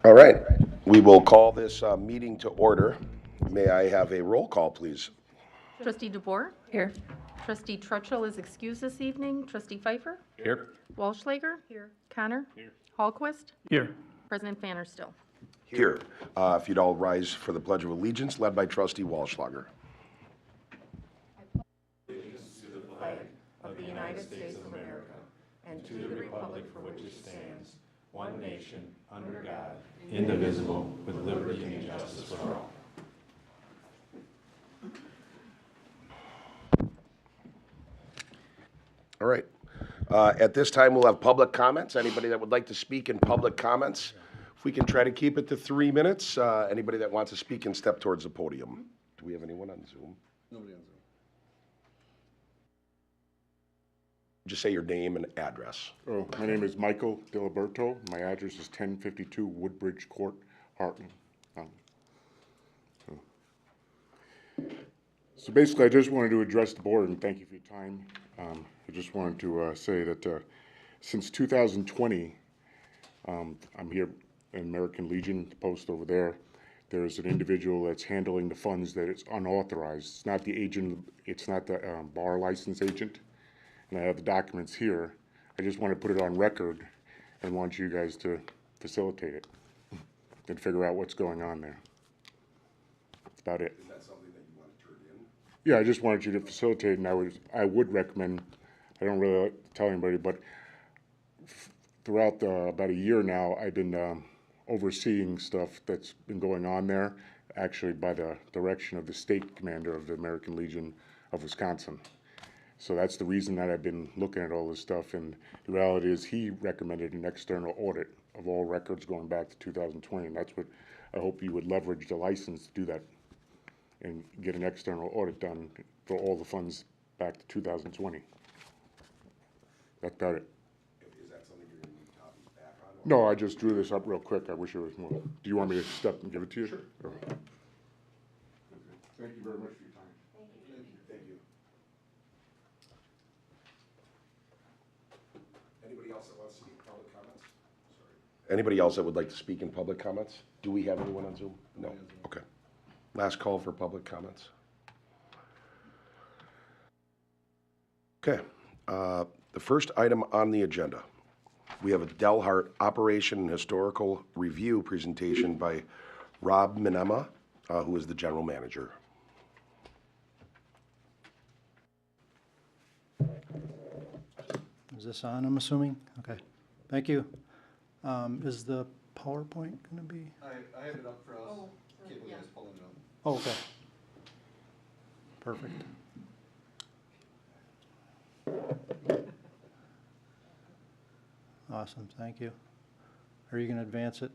All right, we will call this meeting to order. May I have a roll call, please? Trustee DeBoer? Here. Trustee Trutchell is excused this evening. Trustee Pfeiffer? Here. Wallschlager? Here. Connor? Here. Hallquist? Here. President Fanner still. Here. If you'd all rise for the Pledge of Allegiance, led by Trustee Wallschlager. Of the United States of America and to the republic for which it stands, one nation, under God, Indivisible, with liberty and justice for all. All right. At this time, we'll have public comments. Anybody that would like to speak in public comments, if we can try to keep it to 3 minutes. Anybody that wants to speak can step towards the podium. Do we have anyone on Zoom? Nobody on Zoom. Just say your name and address. Oh, my name is Michael Diliberto. My address is 1052 Woodbridge Court, Hartland. So basically, I just wanted to address the board and thank you for your time. I just wanted to say that since 2020, I'm here in American Legion, the post over there. There's an individual that's handling the funds that is unauthorized. It's not the agent, it's not the bar license agent. And I have the documents here. I just want to put it on record and want you guys to facilitate it and figure out what's going on there. That's about it. Is that something that you want to turn in? Yeah, I just wanted you to facilitate, and I would recommend, I don't really like to tell anybody, but throughout about a year now, I've been overseeing stuff that's been going on there, actually by the direction of the state commander of the American Legion of Wisconsin. So that's the reason that I've been looking at all this stuff, and the reality is he recommended an external audit of all records going back to 2020, and that's what I hope you would leverage the license to do that and get an external audit done for all the funds back to 2020. That's about it. Is that something you're going to need copies back on? No, I just drew this up real quick. I wish it was more. Do you want me to step and give it to you? Sure. Okay. Thank you very much for your time. Thank you. Anybody else that wants to speak in public comments? Sorry. Anybody else that would like to speak in public comments? Do we have anyone on Zoom? No. Okay. Last call for public comments. Okay. The first item on the agenda, we have a Del-Hart Operation and Historical Review presentation by Rob Minnema, who is the general manager. Is this on, I'm assuming? Okay, thank you. Is the PowerPoint gonna be? I have it up for us. Cable guy's pulling it up. Oh, okay. Perfect. Awesome, thank you. Are you gonna advance it?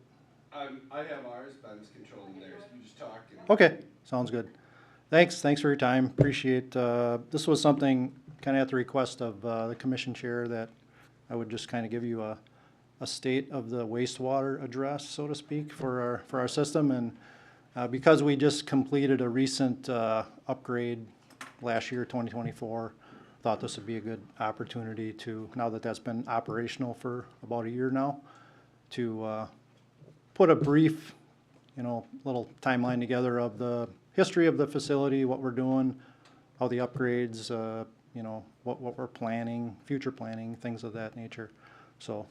I have ours, but I'm just controlling theirs. You just talk. And Okay, sounds good. Thanks for your time, appreciate, this was something kind of at the request of the commission chair that I would just kind of give you a state of the wastewater address, so to speak, for our system. And because we just completed a recent upgrade last year, 2024, thought this would be a good opportunity to, now that that's been operational for about a year now, to put a brief, little timeline together of the history of the facility, what we're doing, how the upgrades, what we're planning, future planning, things of that nature. So,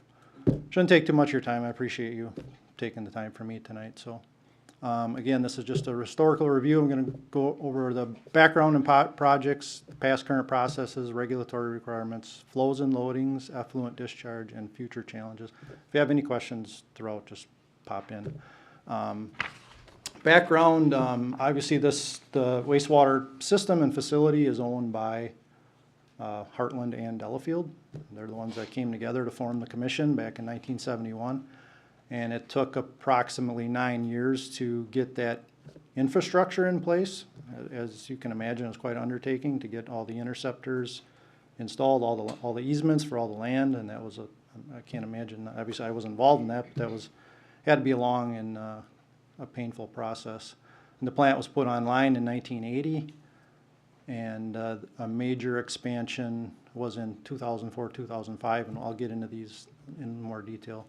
shouldn't take too much of your time. I appreciate you taking the time for me tonight. So, again, this is just a historical review. I'm going to go over the background and projects, past current processes, regulatory requirements, flows and loadings, effluent discharge, and future challenges. If you have any questions throughout, just pop in. Background, obviously the wastewater system and facility is owned by Hartland and Delafield. They're the ones that came together to form the commission back in 1971. And it took approximately 9 years to get that infrastructure in place. As you can imagine, it's quite an undertaking to get all the interceptors installed, all the easements for all the land, and that was I can't imagine, obviously I was involved in that, but had to be a long and a painful process. And the plant was put online in 1980, and a major expansion was in 2004, 2005, and I'll get into these in more detail.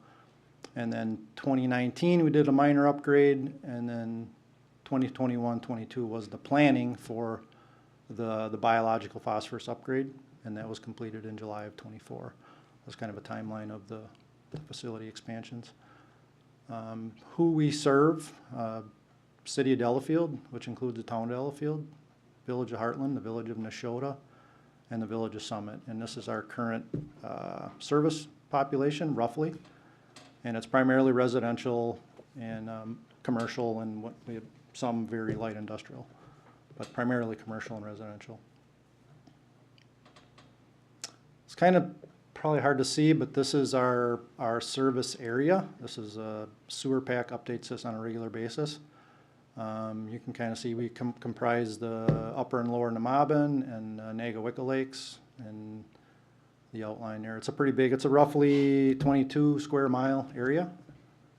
And then 2019, we did a minor upgrade, and then 2021, 22 was the planning for the biological phosphorus upgrade, and that was completed in July of 24. That's kind of a timeline of the facility expansions. Who we serve, City of Delafield, which includes the town of Delafield, Village of Hartland, the Village of Neshota, and the Village of Summit. And this is our current service population, roughly. And it's primarily residential and commercial, and what we have some very light industrial, but primarily commercial and residential. It's kind of probably hard to see, but this is our service area. This is a sewer pack, updates this on a regular basis. You can kind of see we comprise the upper and lower Nemaben and Nagawicca Lakes and the outline there. It's a pretty big, it's a roughly 22 square mile area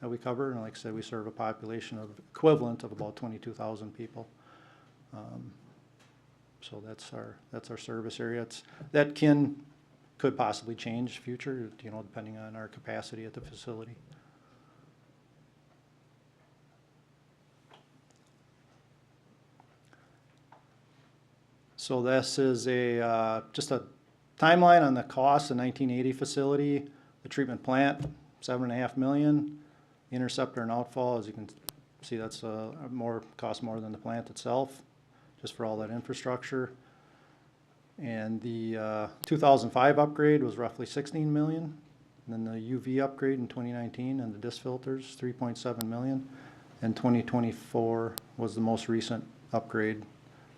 that we cover. And like I said, we serve a population of equivalent of about 22,000 people. So that's our service area. That could possibly change future, depending on our capacity at the facility. So this is just a timeline on the cost of 1980 facility. The treatment plant, $7.5 million. Interceptor and outfall, as you can see, that's cost more than the plant itself, just for all that infrastructure. And the 2005 upgrade was roughly $16 million. And then the UV upgrade in 2019 and the disc filters, $3.7 million. And 2024 was the most recent upgrade,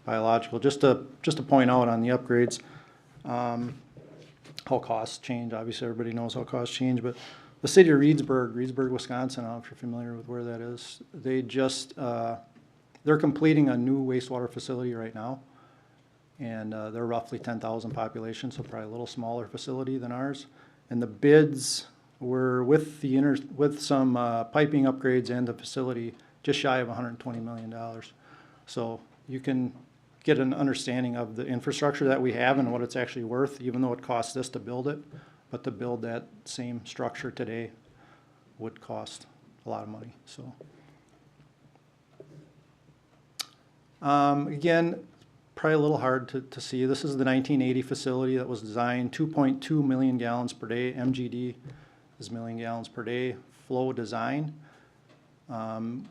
biological. Just to point out on the upgrades, how costs change. Obviously, everybody knows how costs change, but the city of Reedsburg, Wisconsin, I don't know if you're familiar with where that is. They just, they're completing a new wastewater facility right now. And they're roughly 10,000 population, so probably a little smaller facility than ours. And the bids were with some piping upgrades and the facility just shy of $120 million. So you can get an understanding of the infrastructure that we have and what it's actually worth, even though it costs this to build it. But to build that same structure today would cost a lot of money. So again, probably a little hard to see. This is the 1980 facility that was designed, 2.2 million gallons per day. MGD is million gallons per day flow design.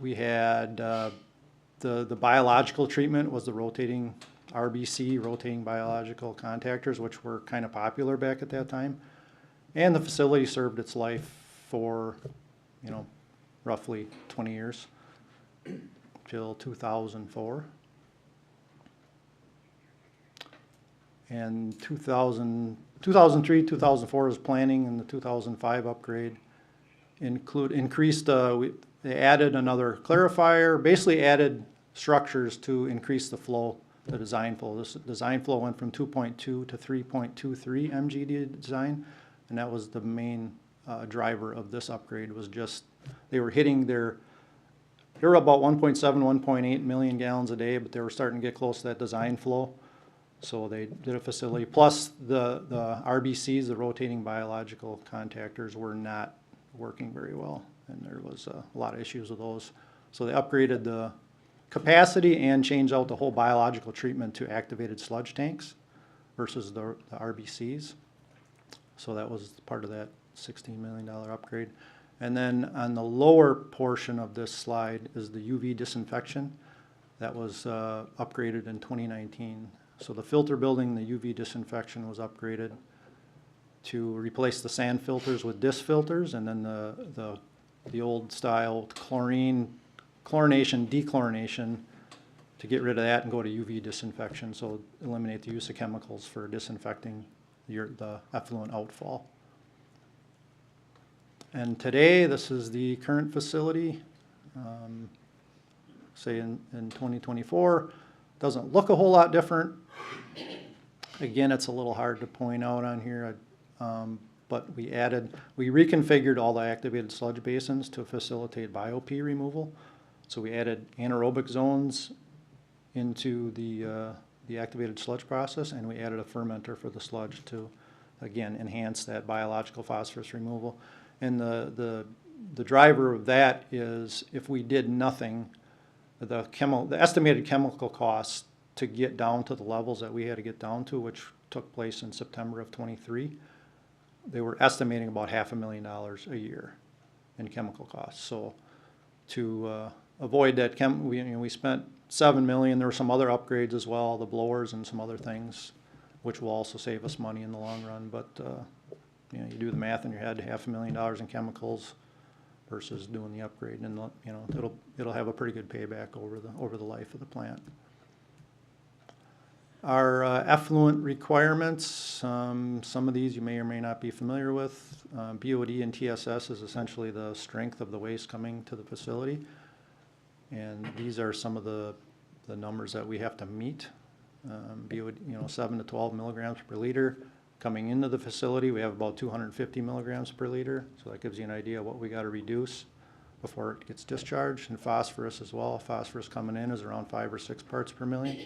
We had the biological treatment was the rotating RBC, rotating biological contactors, which were kind of popular back at that time. And the facility served its life for, roughly 20 years, till 2004. And 2003, 2004 was planning, and the 2005 upgrade increased, they added another clarifier, basically added structures to increase the flow, the design flow. This design flow went from 2.2 to 3.23 MGD design, and that was the main driver of this upgrade. Was just, they were hitting they were about 1.7, 1.8 million gallons a day, but they were starting to get close to that design flow. So they did a facility, plus the RBCs, the rotating biological contactors, were not working very well, and there was a lot of issues with those. So they upgraded the capacity and changed out the whole biological treatment to activated sludge tanks versus the RBCs. So that was part of that $16 million upgrade. And then on the lower portion of this slide is the UV disinfection that was upgraded in 2019. So the filter building, the UV disinfection was upgraded to replace the sand filters with disc filters, and then the old style chlorination, dechlorination, to get rid of that and go to UV disinfection, so eliminate the use of chemicals for disinfecting the effluent outfall. And today, this is the current facility, say in 2024. Doesn't look a whole lot different. Again, it's a little hard to point out on here, but we reconfigured all the activated sludge basins to facilitate bio-P removal. So we added anaerobic zones into the activated sludge process, and we added a fermenter for the sludge to, again, enhance that biological phosphorus removal. And the the driver of that is if we did nothing, the estimated chemical costs to get down to the levels that we had to get down to, which took place in September of '23, they were estimating about $500,000 a year in chemical costs. So to avoid that, we spent $7 million. There were some other upgrades as well, the blowers and some other things, which will also save us money in the long run. But you do the math in your head, $500,000 in chemicals versus doing the upgrade, and it'll have a pretty good payback over the life of the plant. Our effluent requirements, some of these you may or may not be familiar with. BOD and TSS is essentially the strength of the waste coming to the facility. And these are some of the numbers that we have to meet. BOD, 7 to 12 milligrams per liter. Coming into the facility, we have about 250 milligrams per liter. So that gives you an idea of what we got to reduce before it gets discharged. And phosphorus as well. Phosphorus coming in is around 5 or 6 parts per million.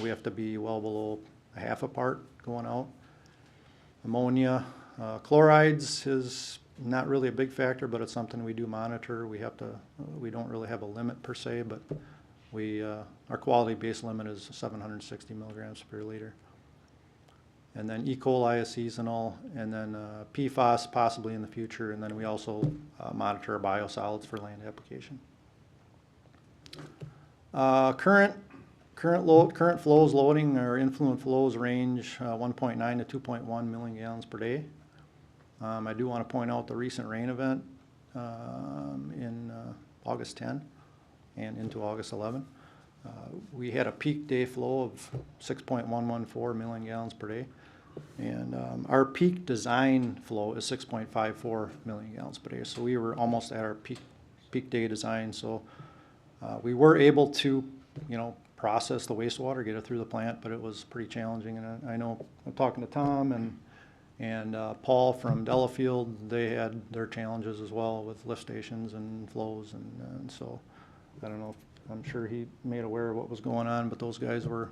We have to be well below a half a part going out. Ammonia, chlorides is not really a big factor, but it's something we do monitor. We don't really have a limit per se, but our quality-based limit is 760 milligrams per liter. And then E. coli is seasonal, and then PFAS possibly in the future, and then we also monitor our biosolids for land application. Current flows loading or influent flows range 1.9 to 2.1 million gallons per day. I do want to point out the recent rain event in August 10 and into August 11. We had a peak day flow of 6.114 million gallons per day. And our peak design flow is 6.54 million gallons per day. So we were almost at our peak day design. So we were able to, process the wastewater, get it through the plant, but it was pretty challenging. And I know I'm talking to Tom and Paul from Delafield. They had their challenges as well with lift stations and flows. And so I don't know if, I'm sure he made aware of what was going on, but those guys were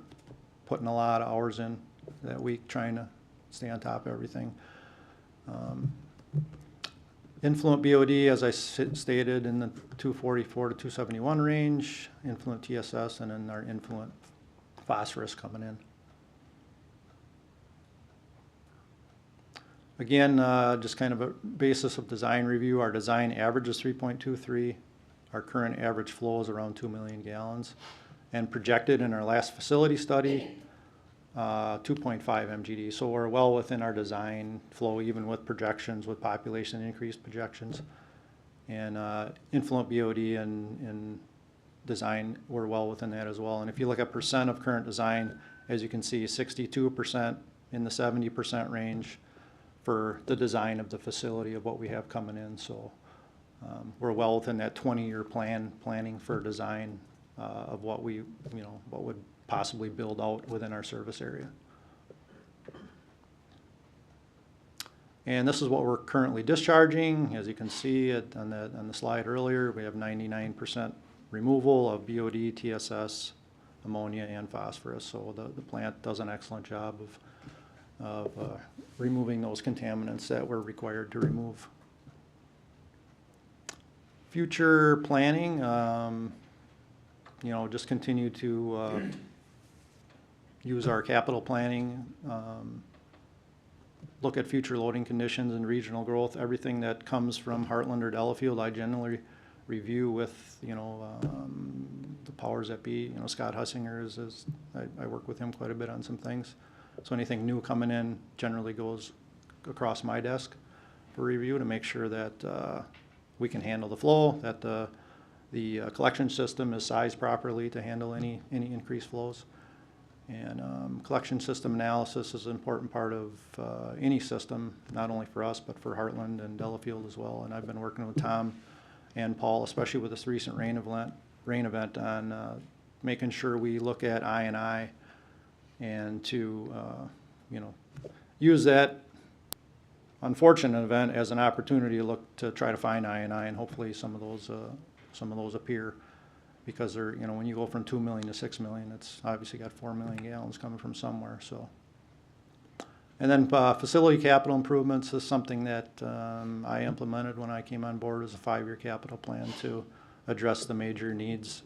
putting a lot of hours in that week trying to stay on top of everything. Influent BOD, as I stated, in the 244 to 271 range, influent TSS, and then our influent phosphorus coming in. Again, just kind of a basis of design review. Our design average is 3.23. Our current average flow is around 2 million gallons. And projected in our last facility study, 2.5 MGD. So we're well within our design flow, even with projections, with population increase projections. And influent BOD and design, we're well within that as well. And if you look at percent of current design, as you can see, 62% in the 70% range for the design of the facility of what we have coming in. So we're well within that 20-year planning for design of what we, what would possibly build out within our service area. And this is what we're currently discharging. As you can see on the slide earlier, we have 99% removal of BOD, TSS, ammonia, and phosphorus. So the plant does an excellent job of removing those contaminants that we're required to remove. Future planning, just continue to use our capital planning, look at future loading conditions and regional growth. Everything that comes from Hartland or Delafield, I generally review with, the powers that be. Scott Hussinger I work with him quite a bit on some things. So anything new coming in generally goes across my desk for review to make sure that we can handle the flow, that the collection system is sized properly to handle any increased flows. And collection system analysis is an important part of any system, not only for us, but for Hartland and Delafield as well. And I've been working with Tom and Paul, especially with this recent rain event on making sure we look at I&I and to, use that unfortunate event as an opportunity to look to try to find I&I, and hopefully some of those appear. Because they're, when you go from 2 million to 6 million, it's obviously got 4 million gallons coming from somewhere. So And then facility capital improvements is something that I implemented when I came on board as a 5-year capital plan to address the major needs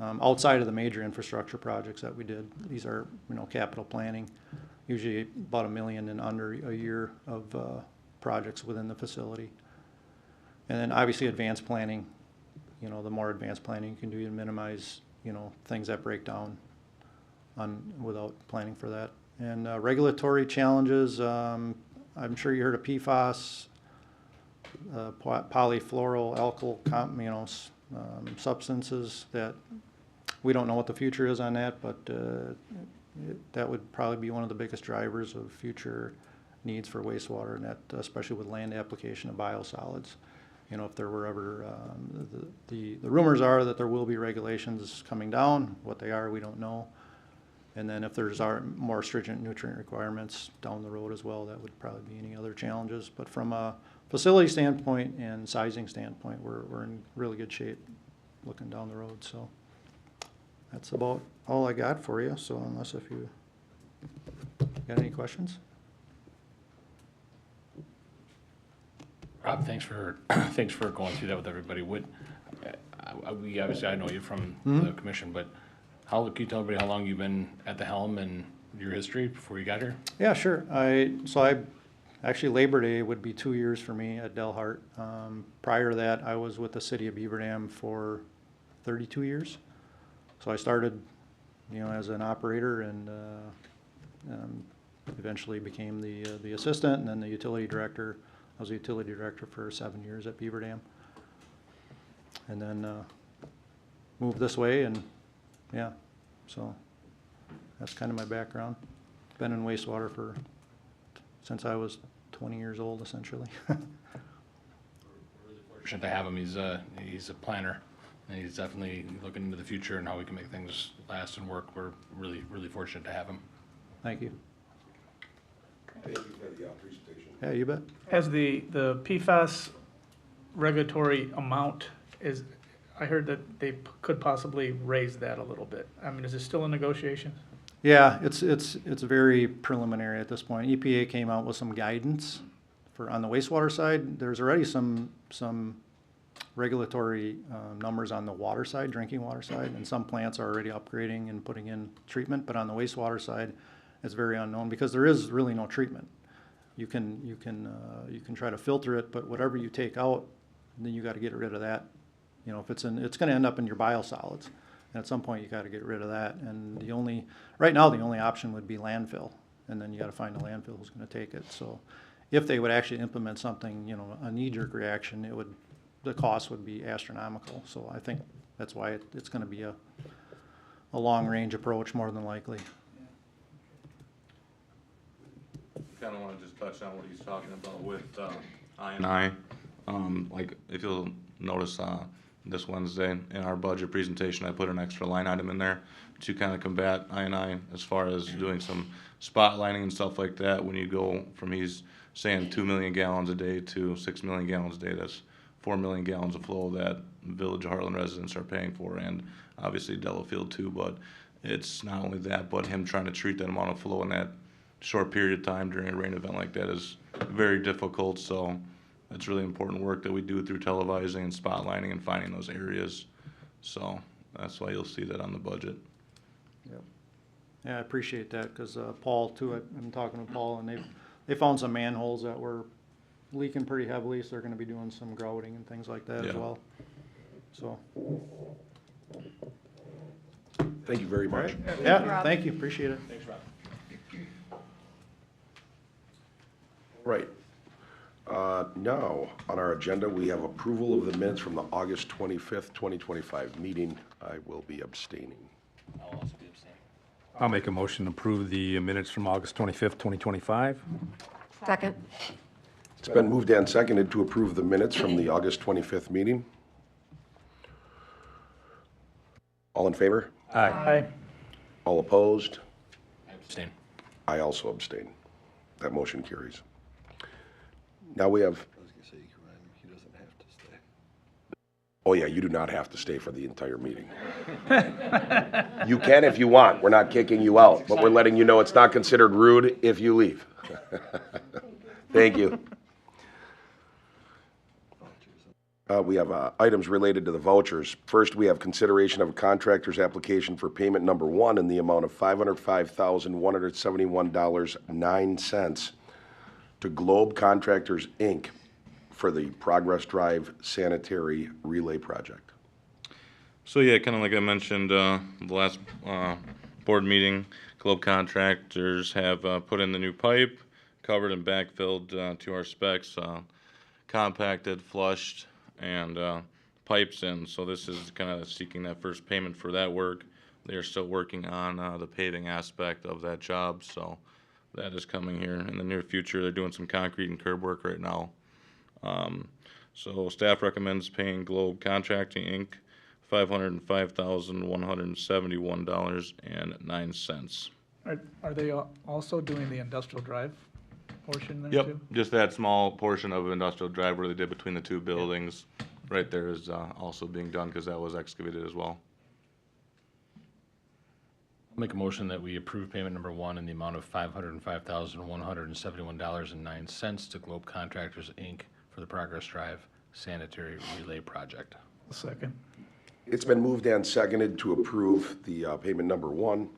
outside of the major infrastructure projects that we did. These are, capital planning, usually about $1 million and under a year of projects within the facility. And then obviously advanced planning, the more advanced planning you can do to minimize, things that break down without planning for that. And regulatory challenges, I'm sure you heard of PFAS, polyfluoroalkyl, substances that we don't know what the future is on that, but that would probably be one of the biggest drivers of future needs for wastewater, and that especially with land application of biosolids. If there were ever, the rumors are that there will be regulations coming down. What they are, we don't know. And then if there's more stringent nutrient requirements down the road as well, that would probably be any other challenges. But from a facility standpoint and sizing standpoint, we're in really good shape looking down the road. So that's about all I got for you. So unless if you got any questions. Rob, thanks for going through that with everybody. We obviously, I know you from the commission, but can you tell everybody how long you've been at the helm and your history before you got here? Yeah, sure. Actually Labor Day would be 2 years for me at Del-Hart. Prior to that, I was with the city of Beaver Dam for 32 years. So I started, as an operator and eventually became the assistant and then the utility director. I was a utility director for 7 years at Beaver Dam. And then moved this way, and yeah, so that's kind of my background. Been in wastewater since I was 20 years old, essentially. We're really fortunate to have him. He's a planner, and he's definitely looking into the future and how we can make things last and work. We're really, really fortunate to have him. Thank you. Thank you for the presentation. Yeah, you bet. As the PFAS regulatory amount is, I heard that they could possibly raise that a little bit. I mean, is it still in negotiations? Yeah, it's very preliminary at this point. EPA came out with some guidance on the wastewater side. There's already some regulatory numbers on the water side, drinking water side, and some plants are already upgrading and putting in treatment. But on the wastewater side, it's very unknown because there is really no treatment. You can try to filter it, but whatever you take out, then you got to get rid of that. If it's going to end up in your biosolids, and at some point you got to get rid of that. And right now the only option would be landfill, and then you got to find a landfill who's going to take it. So, if they would actually implement something, a knee-jerk reaction, the cost would be astronomical. So I think that's why it's going to be a long-range approach more than likely. Kind of want to just touch on what he's talking about with I&I. Like if you'll notice this Wednesday in our budget presentation, I put an extra line item in there to kind of combat I&I as far as doing some spotlighting and stuff like that. When you go from, he's saying 2 million gallons a day to 6 million gallons a day, that's 4 million gallons of flow that Village of Hartland residents are paying for, and obviously Delafield too. But it's not only that, but him trying to treat that amount of flow in that short period of time during a rain event like that is very difficult. So it's really important work that we do through televising and spotlighting and finding those areas. So that's why you'll see that on the budget. Yep. Yeah, I appreciate that because Paul too. I've been talking to Paul, and they found some manholes that were leaking pretty heavily, so they're going to be doing some grouting and things like that as well. So. Thank you very much. Yeah, thank you. Appreciate it. Thanks, Rob. Right. Now, on our agenda, we have approval of the minutes from the August 25th, 2025 meeting. I will be abstaining. I'll also be abstaining. I'll make a motion to approve the minutes from August 25th, 2025. Second. It's been moved and seconded to approve the minutes from the August 25th meeting. All in favor? Aye. All opposed? I abstain. I also abstain. That motion carries. Now we have, I was gonna say, he doesn't have to stay. Oh, yeah, you do not have to stay for the entire meeting. You can if you want. We're not kicking you out, but we're letting you know it's not considered rude if you leave. Thank you. We have items related to the vouchers. First, we have consideration of a contractor's application for payment number 1 in the amount of $505,171.09 to Globe Contractors, Inc. for the Progress Drive Sanitary Relay Project. So yeah, kind of like I mentioned, the last board meeting, Globe Contractors have put in the new pipe, covered and backfilled to our specs, compacted, flushed, and pipes in. So this is kind of seeking that first payment for that work. They are still working on the paving aspect of that job, so that is coming here in the near future. They're doing some concrete and curb work right now. So staff recommends paying Globe Contracting, Inc. $505,171.09. Are they also doing the industrial drive portion there Yep, too? just that small portion of industrial drive where they did between the two buildings, right there is also being done because that was excavated as well. I'll make a motion that we approve payment number 1 in the amount of $505,171.09 to Globe Contractors, Inc. for the Progress Drive Sanitary Relay Project. Second. It's been moved and seconded to approve the payment number 1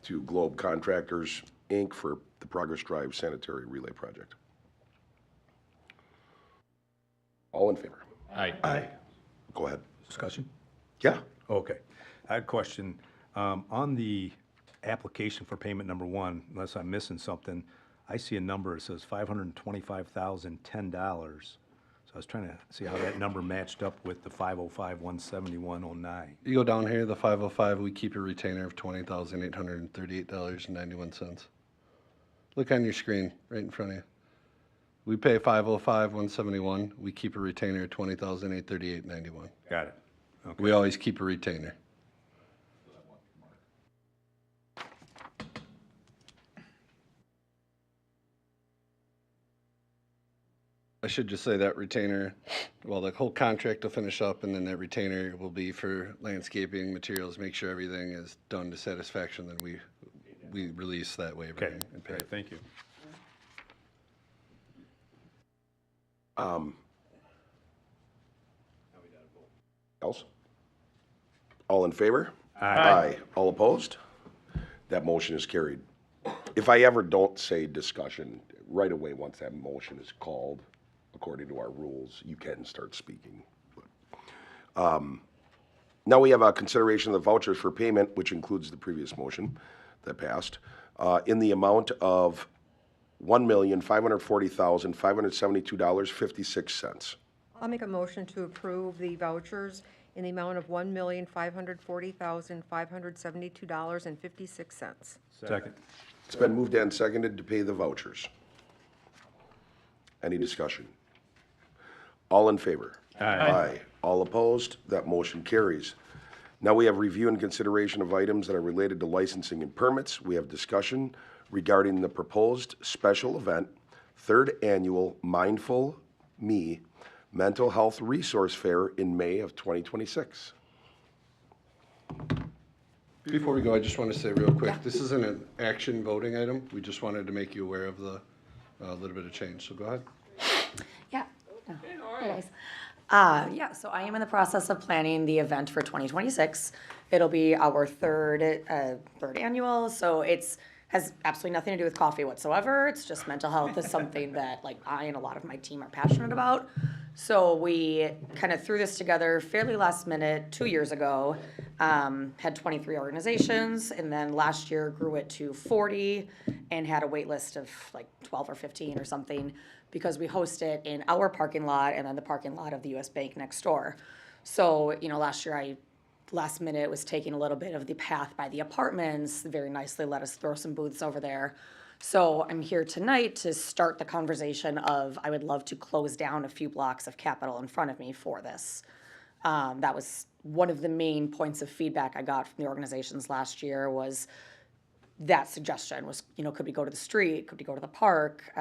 to Globe Contractors, Inc. for the Progress Drive Sanitary Relay Project. All in favor? Aye. Aye. Go ahead. Discussion? Yeah. Okay. I had a question. On the application for payment number 1, unless I'm missing something, I see a number, it says $525,010. So I was trying to see how that number matched up with the 505,171.09. You go down here, the 505, we keep a retainer of $20,838.91. Look on your screen, right in front of you. We pay 505,171, we keep a retainer of $20,838.91. Got it. Okay. We always keep a retainer. I should just say that retainer, well, the whole contract will finish up, and then that retainer will be for landscaping materials, make sure everything is done to satisfaction, then we release that waiver Okay. and pay. Okay, thank you. Else? All in favor? Aye. All opposed? That motion is carried. If I ever don't say discussion, right away, once that motion is called, according to our rules, you can start speaking. Now we have a consideration of the vouchers for payment, which includes the previous motion that passed, in the amount of $1,540,572.56. I'll make a motion to approve the vouchers in the amount of $1,540,572.56. Second. It's been moved and seconded to pay the vouchers. Any discussion? All in favor? Aye. All opposed? That motion carries. Now we have review and consideration of items that are related to licensing and permits. We have discussion regarding the proposed special event, 3rd Annual MindfulMe Mental Health Resource Fair in May of 2026. Before we go, I just want to say real quick, this isn't an action voting item. We just wanted to make you aware of the little bit of change, so go ahead. Yeah. No. Anyways. So I am in the process of planning the event for 2026. It'll be our third annual, so has absolutely nothing to do with coffee whatsoever. It's just mental health is something that like I and a lot of my team are passionate about. So we kind of threw this together fairly last minute 2 years ago, had 23 organizations, and then last year grew it to 40 and had a wait list of like 12 or 15 or something because we host it in our parking lot and then the parking lot of the US Bank next door. So, last year last minute was taking a little bit of the path by the apartments, very nicely let us throw some booths over there. So I'm here tonight to start the conversation of I would love to close down a few blocks of Capitol in front of me for this. That was one of the main points of feedback I got from the organizations last year was that suggestion was, could we go to the street? Could we go to the park?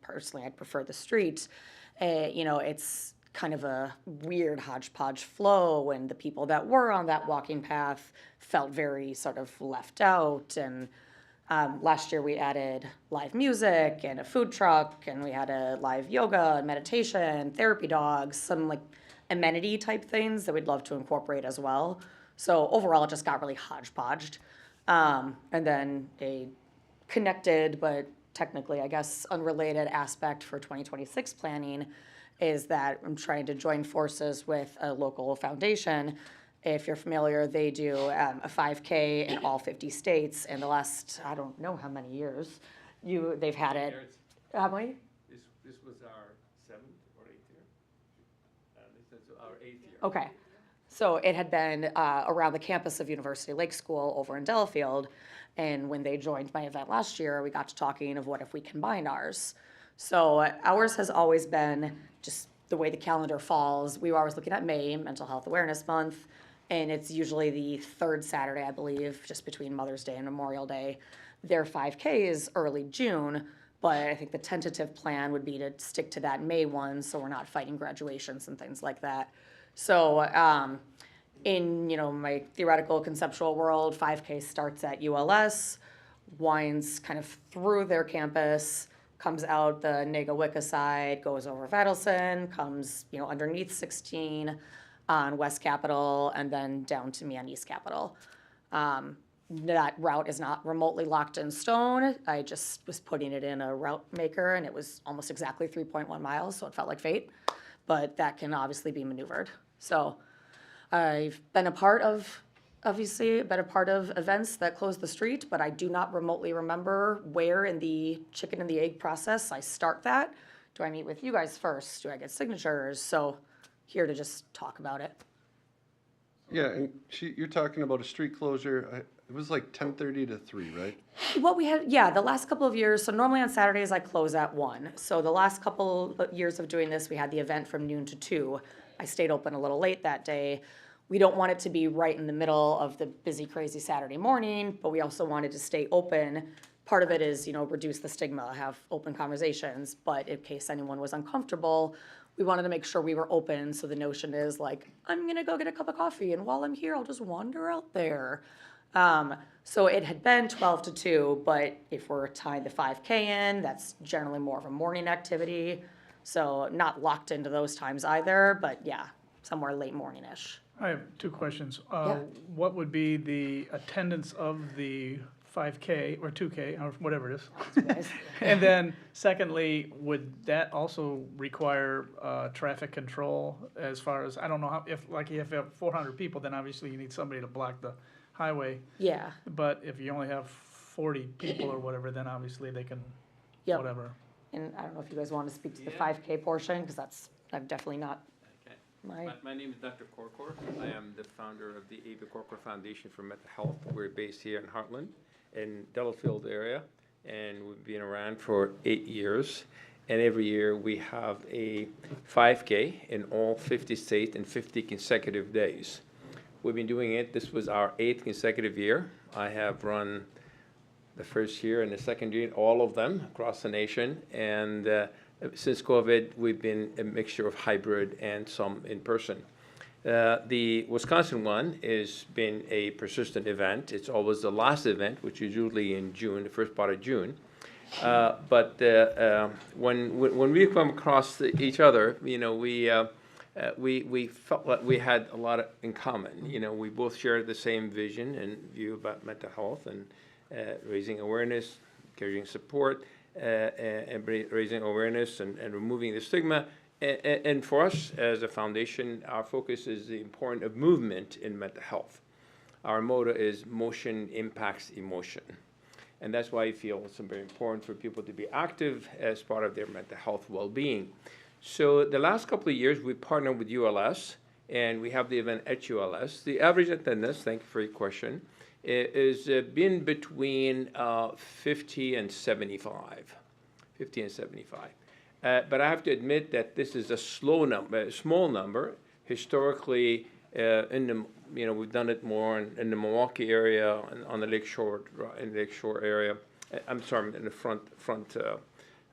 Personally, I'd prefer the street. It's kind of a weird hodgepodge flow, and the people that were on that walking path felt very sort of left out. And last year we added live music and a food truck, and we had a live yoga and meditation, therapy dogs, some like amenity type things that we'd love to incorporate as well. So overall, it just got really hodgepodged. And then a connected, but technically, I guess, unrelated aspect for 2026 planning is that I'm trying to join forces with a local foundation. If you're familiar, they do a 5K in all 50 states. In the last, I don't know how many years, they've had it. How many? This was our 7th or 8th year. This is our 8th year. Okay. So it had been around the campus of University Lake School over in Delafield. And when they joined my event last year, we got to talking of what if we combined ours. So ours has always been just the way the calendar falls. We were always looking at May, Mental Health Awareness Month, and it's usually the third Saturday, I believe, just between Mother's Day and Memorial Day. Their 5K is early June, but I think the tentative plan would be to stick to that May one, so we're not fighting graduations and things like that. So in my theoretical conceptual world, 5K starts at ULS, winds kind of through their campus, comes out the Nega-Wicca side, goes over Vadelson, comes underneath 16 on West Capitol, and then down to me on East Capitol. That route is not remotely locked in stone. I just was putting it in a route maker, and it was almost exactly 3.1 miles, so it felt like fate. But that can obviously be maneuvered. So I've been a part of events that close the street, but I do not remotely remember where in the chicken and the egg process I start that. Do I meet with you guys first? Do I get signatures? So here to just talk about it. Yeah, and you're talking about a street closure, it was like 10:30 to 3, right? What we had, the last couple of years, so normally on Saturdays I close at 1. So the last couple of years of doing this, we had the event from noon to 2. I stayed open a little late that day. We don't want it to be right in the middle of the busy, crazy Saturday morning, but we also wanted to stay open. Part of it is, reduce the stigma, have open conversations, but in case anyone was uncomfortable, we wanted to make sure we were open. So the notion is like, I'm gonna go get a cup of coffee, and while I'm here, I'll just wander out there. So it had been 12 to 2, but if we're tying the 5K in, that's generally more of a morning activity. So not locked into those times either, but somewhere late morning-ish. I have 2 questions. Yeah. What would be the attendance of the 5K or 2K or whatever it is? And then secondly, would that also require traffic control as far as, I don't know how, if you have 400 people, then obviously you need somebody to block the highway. Yeah. But if you only have 40 people or whatever, then obviously they can, Yep. whatever. And I don't know if you guys want to speak to the 5K portion, because I'm definitely not Okay. My name is Dr. Korkor. I am the founder of the A.B. Korkor Foundation for Mental Health. We're based here in Hartland, in Delafield area, and we've been around for 8 years. And every year we have a 5K in all 50 states in 50 consecutive days. We've been doing it. This was our 8th consecutive year. I have run the first year and the second year, all of them across the nation. And since COVID, we've been a mixture of hybrid and some in person. The Wisconsin one has been a persistent event. It's always the last event, which is usually in June, the first part of June. But when we come across each other, we felt like we had a lot in common. We both shared the same vision and view about mental health and raising awareness, carrying support, and raising awareness and removing the stigma. And for us as a foundation, our focus is the importance of movement in mental health. Our motto is motion impacts emotion. And that's why I feel it's very important for people to be active as part of their mental health well-being. So the last couple of years, we partnered with ULS, and we have the event at ULS. The average attendance, thank you for your question, is been between 50 and 75. 50 and 75. But I have to admit that this is a small number. Historically, we've done it more in the Milwaukee area, on the Lakeshore, area. I'm sorry, in the front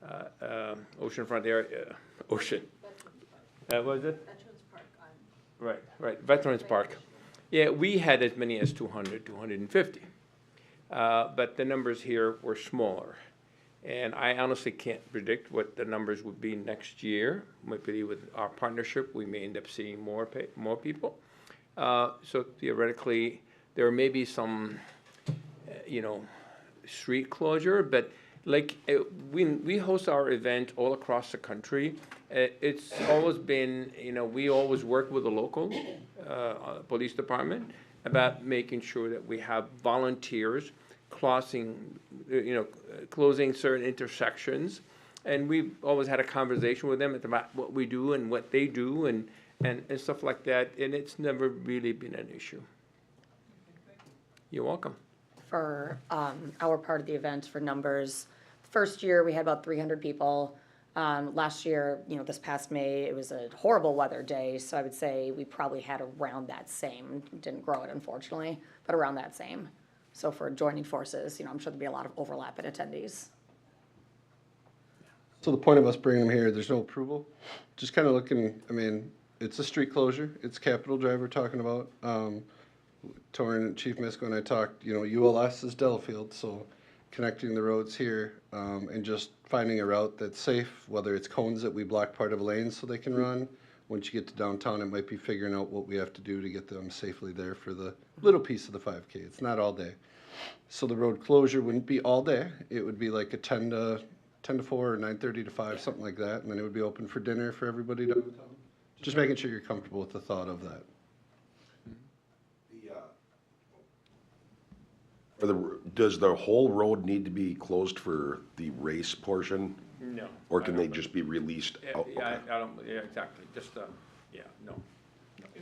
oceanfront area, Was it? Veterans Park. Right, Veterans Park. Yeah, we had as many as 200, 250. But the numbers here were smaller. And I honestly can't predict what the numbers would be next year. Maybe with our partnership, we may end up seeing more people. So theoretically, there may be some, street closure, but like we host our event all across the country. It's always been, we always work with the local police department about making sure that we have volunteers closing certain intersections. And we've always had a conversation with them about what we do and what they do and stuff like that. And it's never really been an issue. You're welcome. For our part of the event for numbers, first year we had about 300 people. Last year, this past May, it was a horrible weather day, so I would say we probably had around that same. Didn't grow it, unfortunately, but around that same. So for joining forces, I'm sure there'll be a lot of overlap in attendees. So the point of us bringing them here, there's no approval. Just kind of looking, it's a street closure. It's Capitol Drive we're talking about. Torrin, Chief Misko and I talked, ULS is Delafield, so connecting the roads here and just finding a route that's safe, whether it's cones that we block part of a lane so they can run. Once you get to downtown, it might be figuring out what we have to do to get them safely there for the little piece of the 5K. It's not all day. So the road closure wouldn't be all day. It would be like a 10 to 4 or 9:30 to 5, something like that. And then it would be open for dinner for everybody downtown. Just making sure you're comfortable with the thought of that. Does the whole road need to be closed for the race portion? No. Or can they just be released? Oh, okay. I don't, exactly, just, no.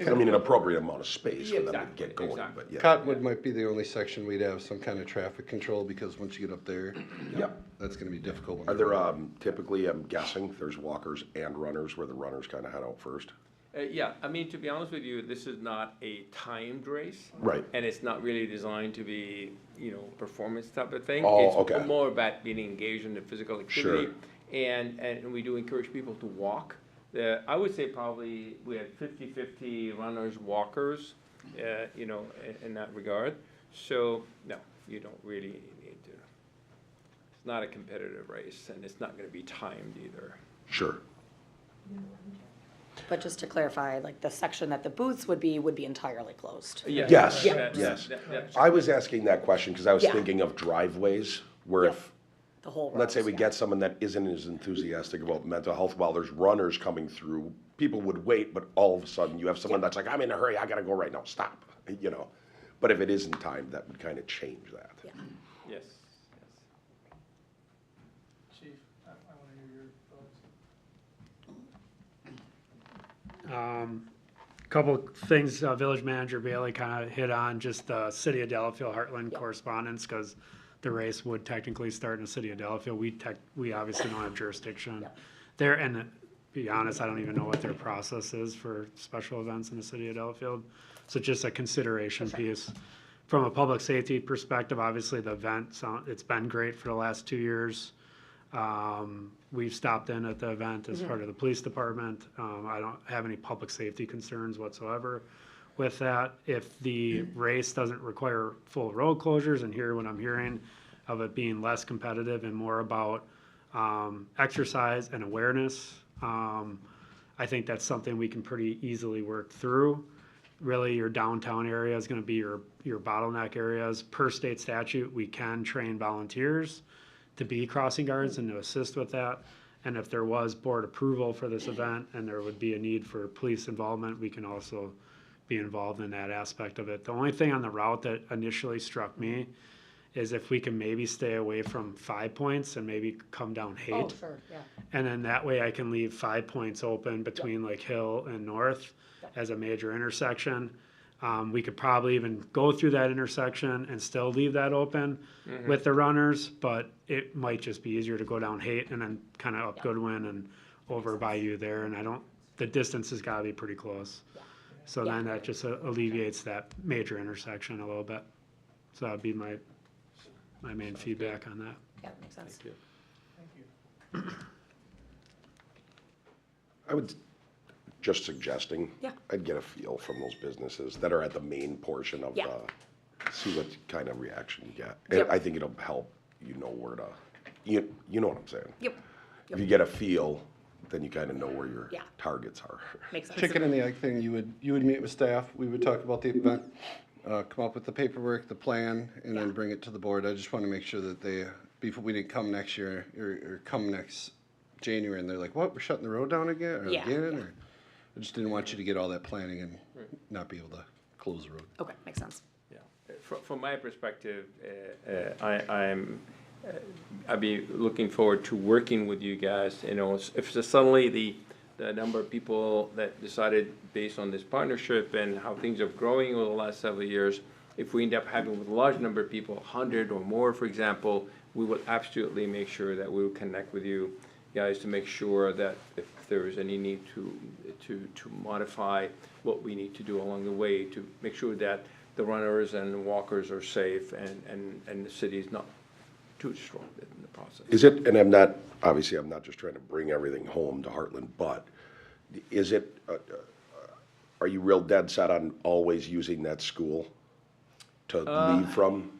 I mean, an appropriate amount of space for them to Exactly, get going, exactly. but yeah. Cottonwood might be the only section we'd have some kind of traffic control because once you get up there, Yep. that's gonna be difficult. Are there, typically, I'm guessing, there's walkers and runners where the runners kind of head out first? Yeah, to be honest with you, this is not a timed race. Right. And it's not really designed to be, performance type of thing. Oh, It's okay. more about being engaged in the physical activity. Sure. And we do encourage people to walk. I would say probably we had 50-50 runners, walkers, in that regard. So, no, you don't really need to. It's not a competitive race, and it's not gonna be timed either. Sure. But just to clarify, like the section that the booths would be entirely closed. Yes. Yes, Yeah. yes. That's I was asking that question because I was Yeah. thinking of driveways where Yep. if, The whole let's say rows, we yeah. get someone that isn't as enthusiastic about mental health while there's runners coming through, people would wait, but all of a sudden you have someone that's like, I'm in a hurry, I gotta go right now, stop, But if it isn't timed, that would kind of change that. Yeah. Yes. Chief, I want to hear your thoughts. Couple things Village Manager Bailey kind of hit on, just the City of Delafield Hartland correspondence, because the race would technically start in the City of Delafield. We obviously don't have jurisdiction there, and to be honest, I don't even know what their process is for special events in the City of Delafield. So just a consideration piece. From a public safety perspective, obviously the event, it's been great for the last 2 years. We've stopped in at the event as part of the police department. I don't have any public safety concerns whatsoever with that. If the race doesn't require full road closures, and here what I'm hearing of it being less competitive and more about exercise and awareness, I think that's something we can pretty easily work through. Really, your downtown area is going to be your bottleneck areas. Per state statute, we can train volunteers to be crossing guards and to assist with that. And if there was board approval for this event and there would be a need for police involvement, we can also be involved in that aspect of it. The only thing on the route that initially struck me is if we can maybe stay away from 5 Points and maybe come down Haight. Oh, sure, yeah. And then that way I can leave 5 Points open between like Hill and North as a major intersection. We could probably even go through that intersection and still leave that open with the runners, but it might just be easier to go down Haight and then kind of up Goodwin and over by you there. And the distance has got to be pretty close. So then that just alleviates that major intersection a little bit. So that'd be my main feedback on that. Yeah, that makes sense. I would just suggesting. Yeah. I'd get a feel from those businesses that are at the main portion of Yeah. see what kind of reaction you get. And Yep. I think it'll help you know where to, you know what I'm saying? Yep. If you get a feel, then you kind of know where your Yeah. targets are. Makes sense. Chicken and the egg thing, you would meet with staff, we would talk about the event, come up with the paperwork, the plan, and then bring it to the board. I just want to make sure that before we didn't come next year, or come next January, and they're like, what, we're shutting the road down again? Yeah. Or I just didn't want you to get all that planning and not be able to close the road. Okay, makes sense. Yeah. From my perspective, I'd be looking forward to working with you guys. You know, if suddenly the number of people that decided based on this partnership and how things are growing over the last several years, if we end up having with a large number of people, 100 or more, for example, we will absolutely make sure that we will connect with you guys to make sure that if there is any need to modify what we need to do along the way to make sure that the runners and walkers are safe and the city is not too disrupted in the process. Is it, and I'm not just trying to bring everything home to Hartland, but is it, are you real dead set on always using that school to leave from?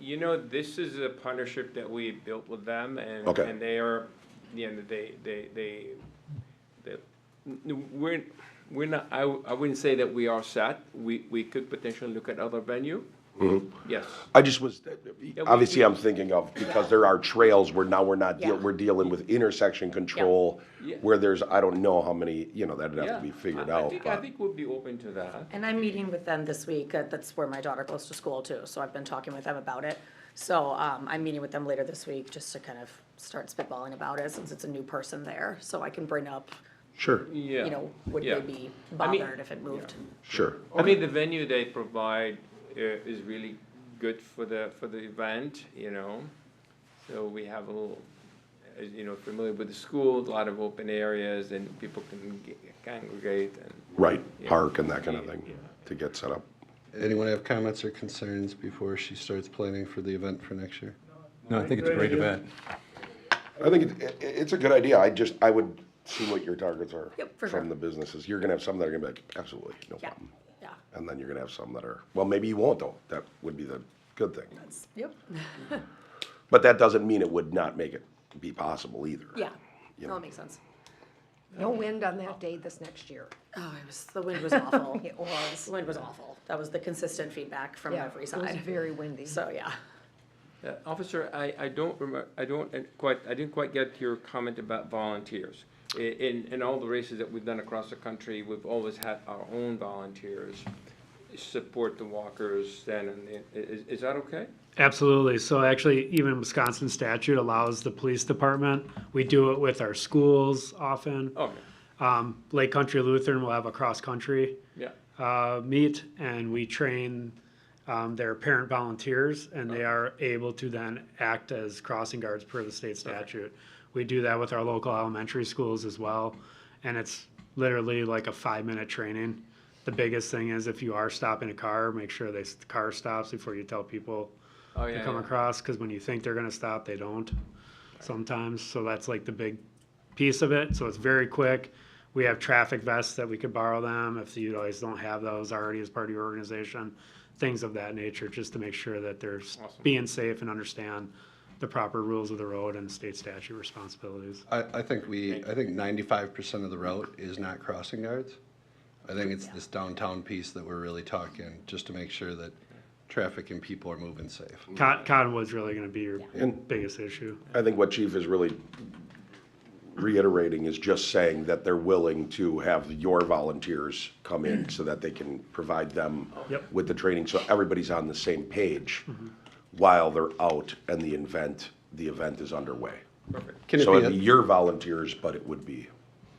You know, this is a partnership that we built with them, and Okay. and they are, you know, we're not. I wouldn't say that we are set. We could potentially look at other venue. Yes. I just was, obviously we- I'm thinking of, because there are trails where now we're not, Yeah. we're dealing with intersection control, Yeah. where there's, I don't know how many, that'd have Yeah. to be figured I out. think but- we'll be open to that. And I'm meeting with them this week. That's where my daughter goes to school too. So I've been talking with them about it. So I'm meeting with them later this week just to kind of start spitballing about it since it's a new person there. So I can bring up, Sure, Yeah. would Yeah. they be I mean- bothered if it moved? sure. I mean, the venue they provide is really good for the event, So we have a little, as familiar with the school, a lot of open areas and people can congregate and. Right, Yeah. park and that kind of thing Yeah. to get set up. Anyone have comments or concerns before she starts planning for the event for next year? No, I think it's a great event. I think it's a good idea. I would see what your targets are Yep, for from sure. the businesses. You're gonna have some that are gonna be like, absolutely, no Yeah, problem. yeah. And then you're gonna have some that are, well, maybe you won't though. That would be the good thing. Yep. But that doesn't mean it would not make it be possible either. Yeah, You no, know. it makes sense. No wind on that day this next year. Oh, the wind was awful. It was. The wind was awful. That was the consistent feedback from Yeah, every it was side. very windy. So, yeah. Officer, I don't remember, I didn't quite get your comment about volunteers. In all the races that we've done across the country, we've always had our own volunteers support the walkers then, and is that okay? Absolutely. So actually, even Wisconsin statute allows the police department. We do it with our schools often. Okay, Lake Country Lutheran will have a cross-country yeah, meet, and we train their parent volunteers, and they are able to then act as crossing guards per the state statute. We do that with our local elementary schools as well, and it's literally like a 5-minute training. The biggest thing is if you are stopping a car, make sure the car stops before you tell people oh, to yeah, come yeah. across, because when you think they're gonna stop, they don't sometimes. So that's like the big piece of it. So it's very quick. We have traffic vests that we could borrow them if you guys don't have those already as part of your organization. Things of that nature, just to make sure that they're Awesome. being safe and understand the proper rules of the road and state statute responsibilities. I think 95% of the route is not crossing guards. I think it's this downtown piece that we're really talking, just to make sure that traffic and people are moving safe. Cottonwood's really gonna be your And- biggest issue. I think what Chief is really reiterating is just saying that they're willing to have your volunteers come in so that they can provide them Yep. with the training, so everybody's on the same page while they're out and the event is underway. Perfect, Can it So be it'd be your volunteers, but it would be,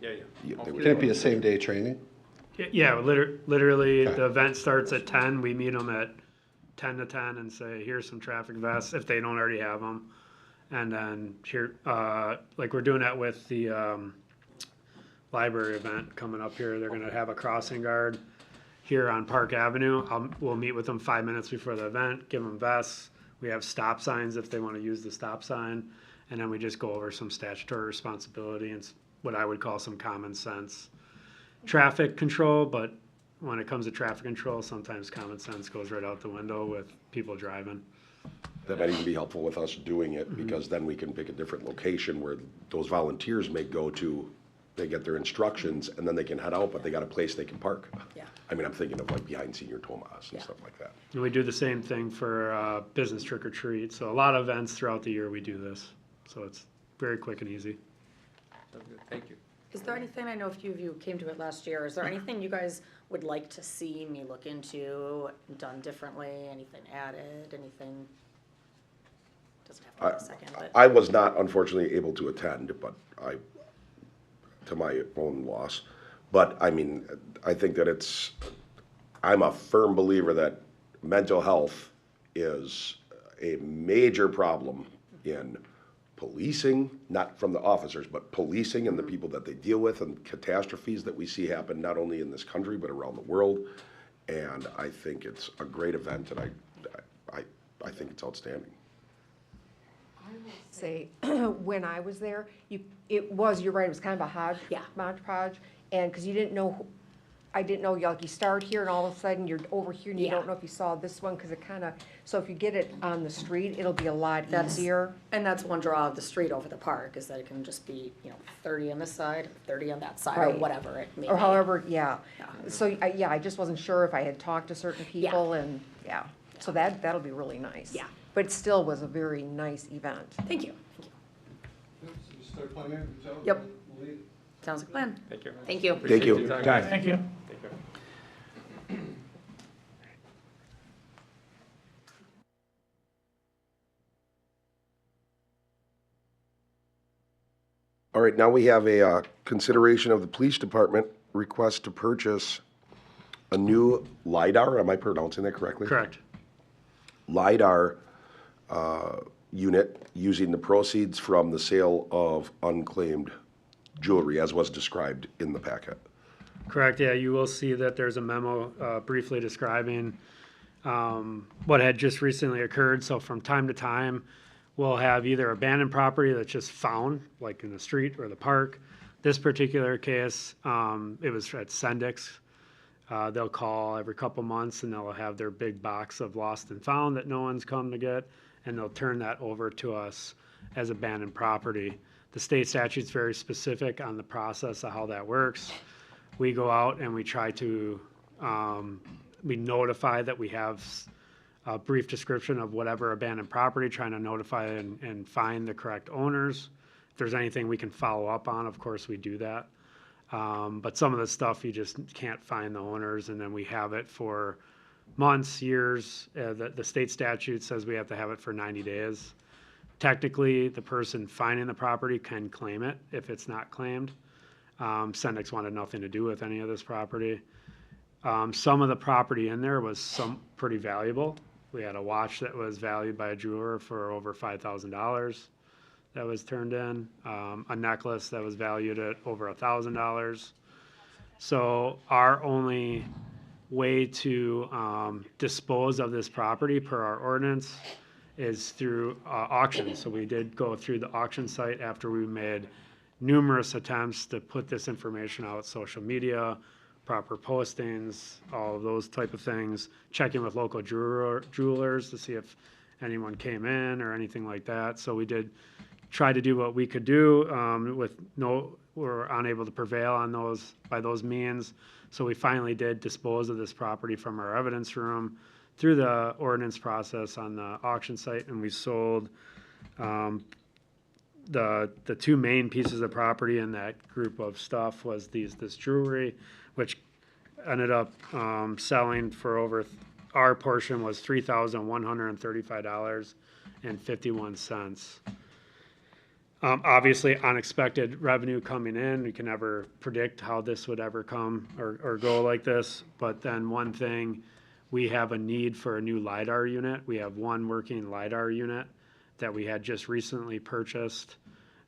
yeah, Yeah, they would- Can it be a same-day training? Yeah, literally, Okay. the event starts at 10, we meet them at 10 to 10 and say, here's some traffic vests, if they don't already have them. And then here, like we're doing that with the library event coming up here, they're gonna have a crossing guard here on Park Avenue. We'll meet with them 5 minutes before the event, give them vests. We have stop signs if they wanna use the stop sign. And then we just go over some statutory responsibility and what I would call some common sense traffic control, but when it comes to traffic control, sometimes common sense goes right out the window with people driving. That might even be helpful with us doing it, because then we can pick a different location where those volunteers may go to, they get their instructions, and then they can head out, but they got a place they can park. Yeah. I mean, I'm thinking of like behind Senior Tomas and Yeah. stuff like that. And we do the same thing for business trick or treat. So a lot of events throughout the year we do this. So it's very quick and easy. Sounds good. Thank you. Is there anything, I know a few of you came to it last year, is there anything you guys would like to see me look into, done differently, anything added, anything? Doesn't have to be a second, but. I was not unfortunately able to attend, but to my own loss. But I mean, I think that I'm a firm believer that mental health is a major problem in policing, not from the officers, but policing and the people that they deal with, and catastrophes that we see happen not only in this country but around the world. And I think it's a great event, and I think it's outstanding. Say, when I was there, you're right, it was kind of a Yeah. hodgepodge, and, because you didn't know, I didn't know, you start here and all of a sudden you're over here and you Yeah. don't know if you saw this one, because it kind of, so if you get it on the street, it'll be a lot That's- easier. And that's one draw of the street over the park, is that it can just be, 30 on this side, 30 on that side, or Right. whatever it may be. Or however, yeah. Yeah. So, I just wasn't sure if I had talked to certain people and, yeah. So that'll be really nice. Yeah. But it still was a very nice event. Thank you. Yep. Sounds like a plan. Thank you. Thank you. Thank you. Appreciate your time. Thank you. Take care. All right, now we have a consideration of the police department request to purchase a new Lidar, am I pronouncing that correctly? Correct. Lidar unit using the proceeds from the sale of unclaimed jewelry, as was described in the packet. Correct, yeah, you will see that there's a memo briefly describing what had just recently occurred. So from time to time, we'll have either abandoned property that's just found, like in the street or the park. This particular case, it was at Sendik's. They'll call every couple months and they'll have their big box of lost and found that no one's come to get, and they'll turn that over to us as abandoned property. The state statute's very specific on the process of how that works. We go out and we try to, we notify that we have a brief description of whatever abandoned property, trying to notify and find the correct owners. If there's anything we can follow up on, of course we do that. But some of the stuff you just can't find the owners, and then we have it for months, years. The state statute says we have to have it for 90 days. Technically, the person finding the property can claim it if it's not claimed. Sendik's wanted nothing to do with any of this property. Some of the property in there was pretty valuable. We had a watch that was valued by a jeweler for over $5,000 that was turned in, a necklace that was valued at over $1,000. So our only way to dispose of this property per our ordinance is through auction. So we did go through the auction site after we made numerous attempts to put this information out, social media, proper postings, all of those type of things, checking with local jewelers to see if anyone came in or anything like that. So we did try to do what we could do we're unable to prevail on by those means. So we finally did dispose of this property from our evidence room through the ordinance process on the auction site, and we sold the two main pieces of property in that group of stuff was this jewelry, which ended up selling for over, our portion was $3,135.51. Obviously, unexpected revenue coming in. We can never predict how this would ever come or go like this. But then one thing, we have a need for a new Lidar unit. We have one working Lidar unit that we had just recently purchased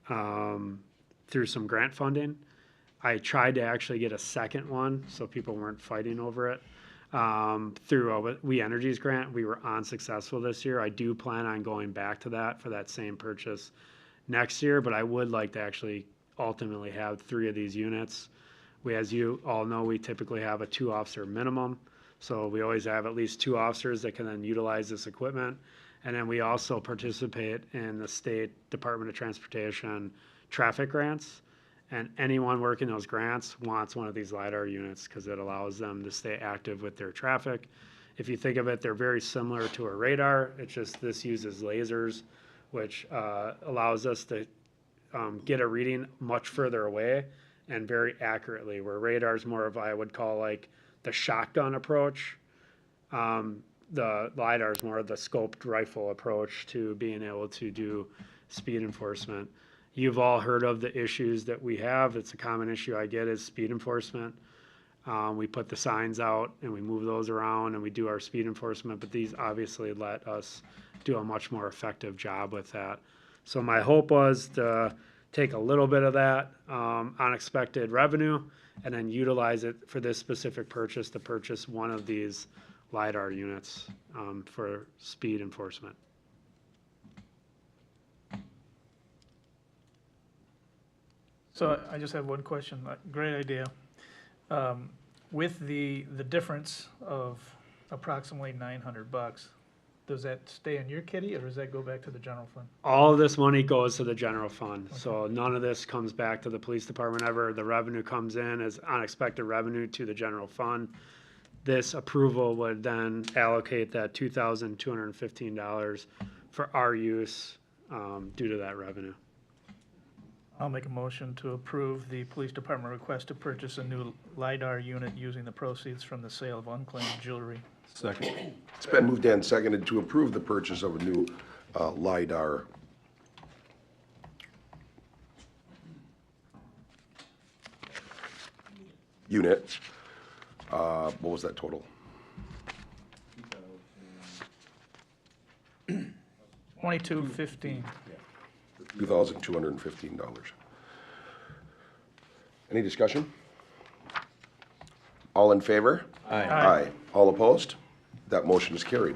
through some grant funding. I tried to actually get a second one so people weren't fighting over it. Through We Energy's grant, we were unsuccessful this year. I do plan on going back to that for that same purchase next year, but I would like to actually ultimately have 3 of these units. As you all know, we typically have a 2-officer minimum. So we always have at least 2 officers that can then utilize this equipment. And then we also participate in the State Department of Transportation traffic grants. And anyone working those grants wants one of these LiDAR units because it allows them to stay active with their traffic. If you think of it, they're very similar to a radar. It's just this uses lasers, which allows us to get a reading much further away and very accurately, where radar is more of, I would call like the shotgun approach. The LiDAR is more of the scoped rifle approach to being able to do speed enforcement. You've all heard of the issues that we have. It's a common issue I get is speed enforcement. We put the signs out and we move those around and we do our speed enforcement, but these obviously let us do a much more effective job with that. So my hope was to take a little bit of that unexpected revenue and then utilize it for this specific purchase to purchase one of these LiDAR units for speed enforcement. So I just have one question. Great idea. With the difference of approximately $900, does that stay in your kitty or does that go back to the general fund? All of this money goes to the general fund. Okay. So none of this comes back to the police department ever. The revenue comes in as unexpected revenue to the general fund. This approval would then allocate that $2,215 for our use due to that revenue. I'll make a motion to approve the police department request to purchase a new LiDAR unit using the proceeds from the sale of unclaimed jewelry. Second. It's been moved and seconded to approve the purchase of a new LiDAR unit. What was that total? $2,215. $2,215. Any discussion? All in favor? Aye. Aye. All opposed? That motion is carried.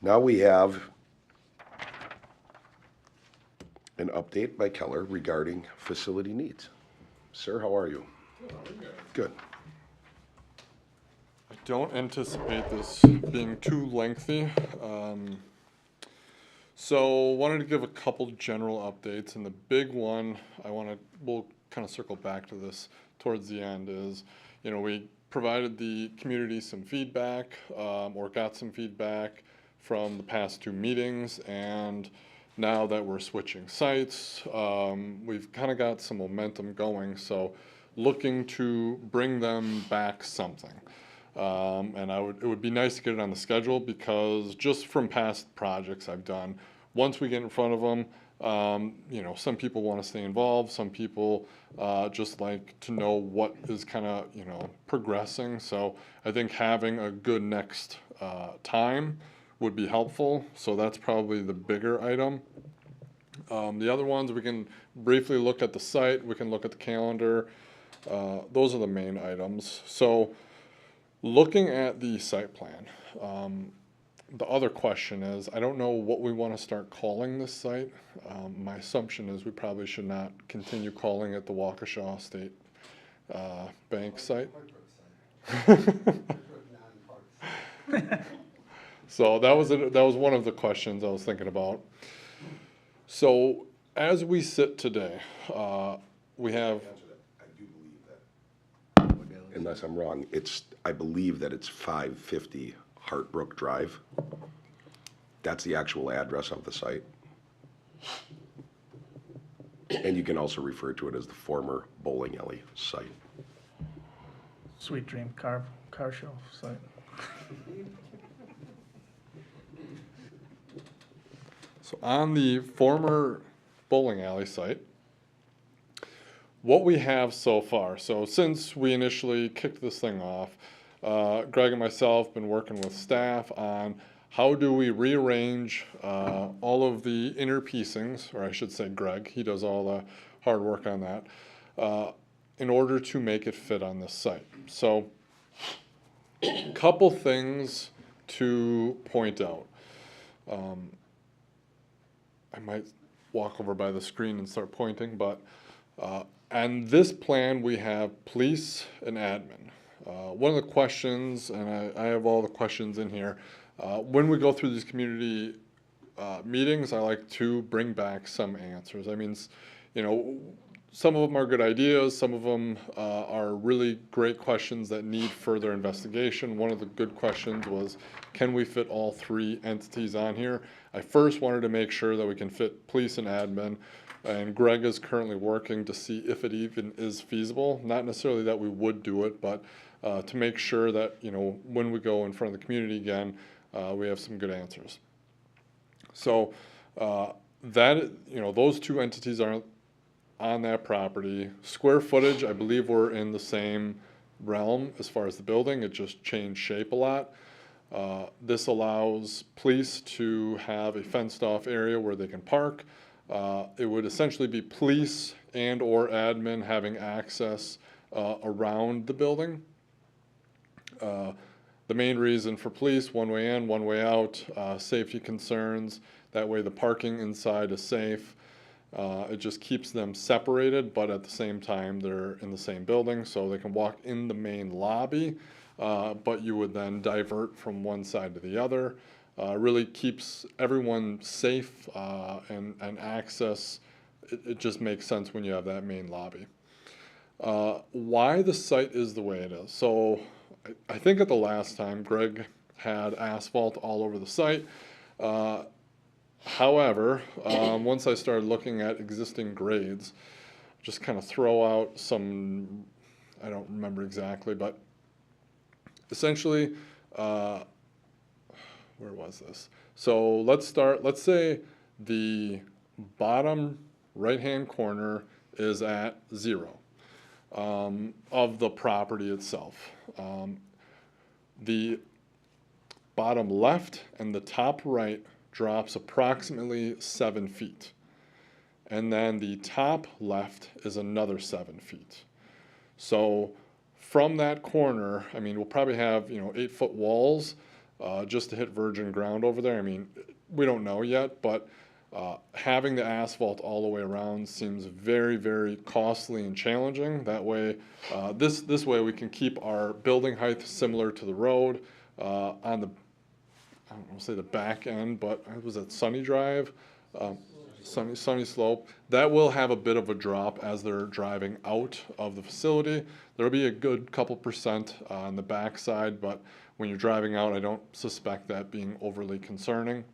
Now we have an update by Keller regarding facility needs. Sir, how are you? Good. I don't anticipate this being too lengthy. So wanted to give a couple general updates, and the big one we'll kind of circle back to this towards the end is, we provided the community some feedback, or got some feedback from the past 2 meetings, and now that we're switching sites, we've kind of got some momentum going, so looking to bring them back something. And it would be nice to get it on the schedule because just from past projects I've done, once we get in front of them, some people want to stay involved, some people just like to know what is kind of, progressing. So I think having a good next time would be helpful. So that's probably the bigger item. The other ones, we can briefly look at the site, we can look at the calendar. Those are the main items. So looking at the site plan, the other question is, I don't know what we want to start calling this site. My assumption is we probably should not continue calling it the Waukesha State Bank site. So that was one of the questions I was thinking about. So as we sit today, we have. I do believe that, unless I'm wrong, I believe that it's 550 Hartbrook Drive. That's the actual address of the site. And you can also refer to it as the former bowling alley site. Sweet Dream car show site. So on the former bowling alley site, what we have so far, so since we initially kicked this thing off, Greg and myself been working with staff on how do we rearrange all of the inner piecings, or I should say Greg, he does all the hard work on that, in order to make it fit on this site. So a couple things to point out. I might walk over by the screen and start pointing, but And this plan, we have police and admin. One of the questions, and I have all the questions in here, when we go through these community meetings, I like to bring back some answers. I mean, you know, some of them are good ideas, some of them are really great questions that need further investigation. One of the good questions was, can we fit all three entities on here? I first wanted to make sure that we can fit police and admin, and Greg is currently working to see if it even is feasible. Not necessarily that we would do it, but to make sure that, you know, when we go in front of the community again, we have some good answers. So that, you know, those two entities are on that property. Square footage, I believe we're in the same realm as far as the building. It just changed shape a lot. This allows police to have a fenced off area where they can park. It would essentially be police and or admin having access around the building. The main reason for police, one way in, one way out, safety concerns. That way the parking inside is safe. It just keeps them separated, but at the same time, they're in the same building, so they can walk in the main lobby, but you would then divert from one side to the other. Really keeps everyone safe and access. It just makes sense when you have that main lobby. Why the site is the way it is. So I think at the last time, Greg had asphalt all over the site. However, once I started looking at existing grades, just kind of throw out some, I don't remember exactly, but essentially, where was this? So let's say the bottom right-hand corner is at 0 of the property itself. The bottom left and the top right drops approximately 7 feet. And then the top left is another 7 feet. So from that corner, I mean, we'll probably have, you know, 8-foot walls just to hit virgin ground over there. I mean, we don't know yet, but having the asphalt all the way around seems very, very costly and challenging. That way, this way we can keep our building height similar to the road on the, I don't want to say the back end, but it was at Sunny Drive, Sunny Slope. That will have a bit of a drop as they're driving out of the facility. There'll be a good couple percent on the back side, but when you're driving out, I don't suspect that being overly concerning.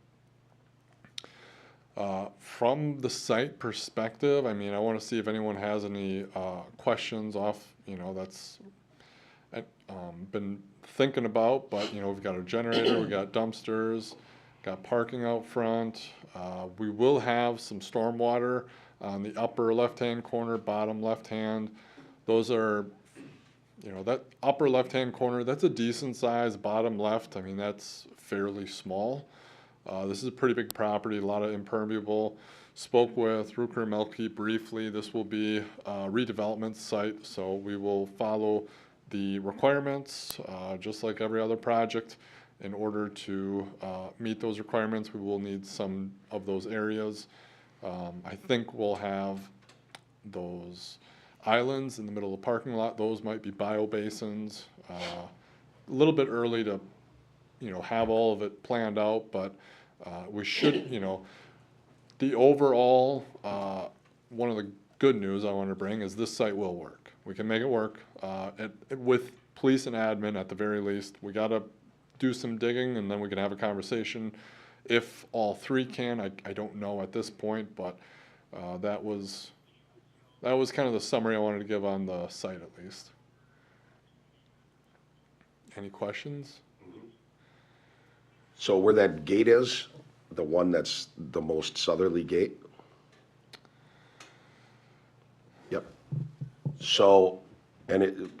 From the site perspective, I mean, I want to see if anyone has any questions off, you know, that's been thinking about, but, you know, we've got a generator, we've got dumpsters, got parking out front. We will have some stormwater on the upper left-hand corner, bottom left-hand. Those are, you know, that upper left-hand corner, that's a decent size. Bottom left, I mean, that's fairly small. This is a pretty big property, a lot of impermeable. Spoke with Ruker and Melke briefly. This will be a redevelopment site, so we will follow the requirements, just like every other project. In order to meet those requirements, we will need some of those areas. I think we'll have those islands in the middle of the parking lot. Those might be biobasins. A little bit early to, you know, have all of it planned out, but we should, you know, the overall, one of the good news I want to bring is this site will work. We can make it work with police and admin at the very least. We got to do some digging and then we can have a conversation. If all three can, I don't know at this point, but that was kind of the summary I wanted to give on the site at least. Any questions? So where that gate is, the one that's the most southerly gate? Yep. So, and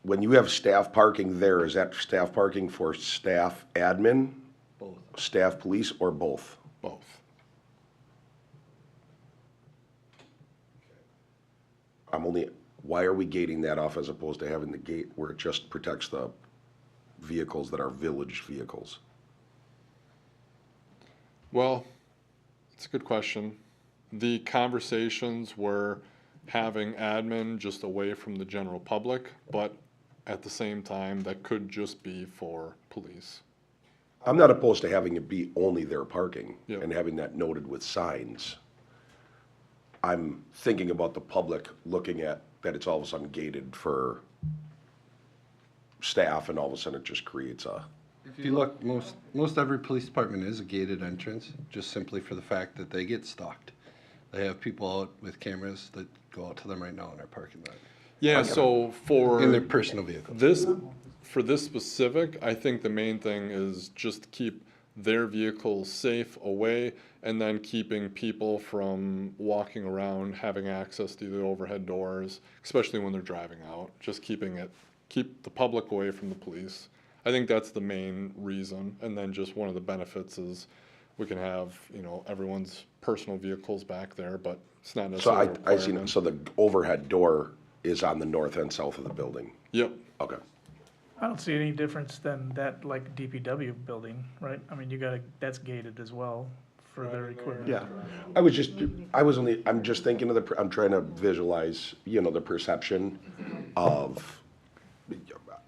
when you have staff parking there, is that staff parking for staff admin? Both. Staff police, or both? Both. Why are we gating that off as opposed to having the gate where it just protects the vehicles that are village vehicles? Well, it's a good question. The conversations were having admin just away from the general public, but at the same time, that could just be for police. I'm not opposed to having it be only their parking Yep. and having that noted with signs. I'm thinking about the public looking at that it's all of a sudden gated for staff and all of a sudden it just creates a, If you look, most every police department is a gated entrance, just simply for the fact that they get stalked. They have people out with cameras that go out to them right now in our parking lot, Yeah, so for in their personal vehicles. for this specific, I think the main thing is just keep their vehicles safe away, and then keeping people from walking around, having access to the overhead doors, especially when they're driving out, just keep the public away from the police. I think that's the main reason, and then just one of the benefits is we can have, everyone's personal vehicles back there, but it's not so necessarily a I see, requirement. so the overhead door is on the north and south of the building. Yep. Okay. I don't see any difference than that, like DPW building, right? I mean, that's gated as well for their equipment. Yeah. I'm just thinking of I'm trying to visualize, the perception of,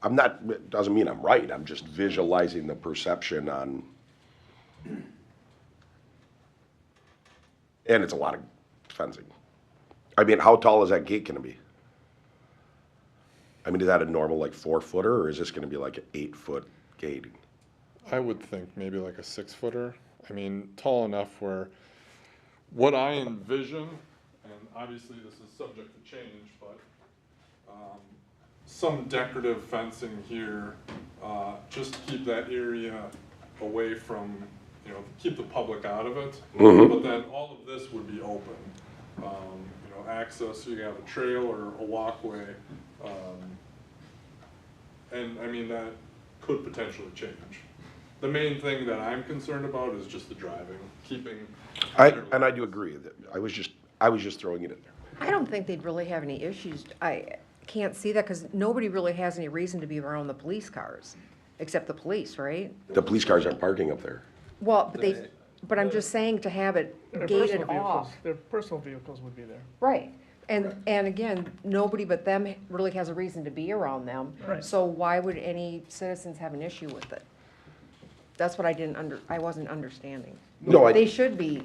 I'm not, it doesn't mean I'm right, I'm just visualizing the perception on, and it's a lot of fencing. I mean, how tall is that gate gonna be? I mean, is that a normal 4-footer, or is this gonna be like an 8-foot gate? I would think maybe like a 6-footer. I mean, tall enough where what I envision, and obviously this is subject to change, but some decorative fencing here, just to keep that area away from, keep the public out of it. But then all of this would be open. Access, so you have a trail or a walkway. And I mean, that could potentially change. The main thing that I'm concerned about is just the driving, keeping. And I do agree that I was just throwing it in there. I don't think they'd really have any issues. I can't see that because nobody really has any reason to be around the police cars, except the police, right? The police cars aren't parking up there. Well, but I'm just saying to have it Their gated personal vehicles, off. their personal vehicles would be there. Right. And again, nobody but them really has a reason to be around them. Right. So why would any citizens have an issue with it? That's what I wasn't understanding. No, They should be,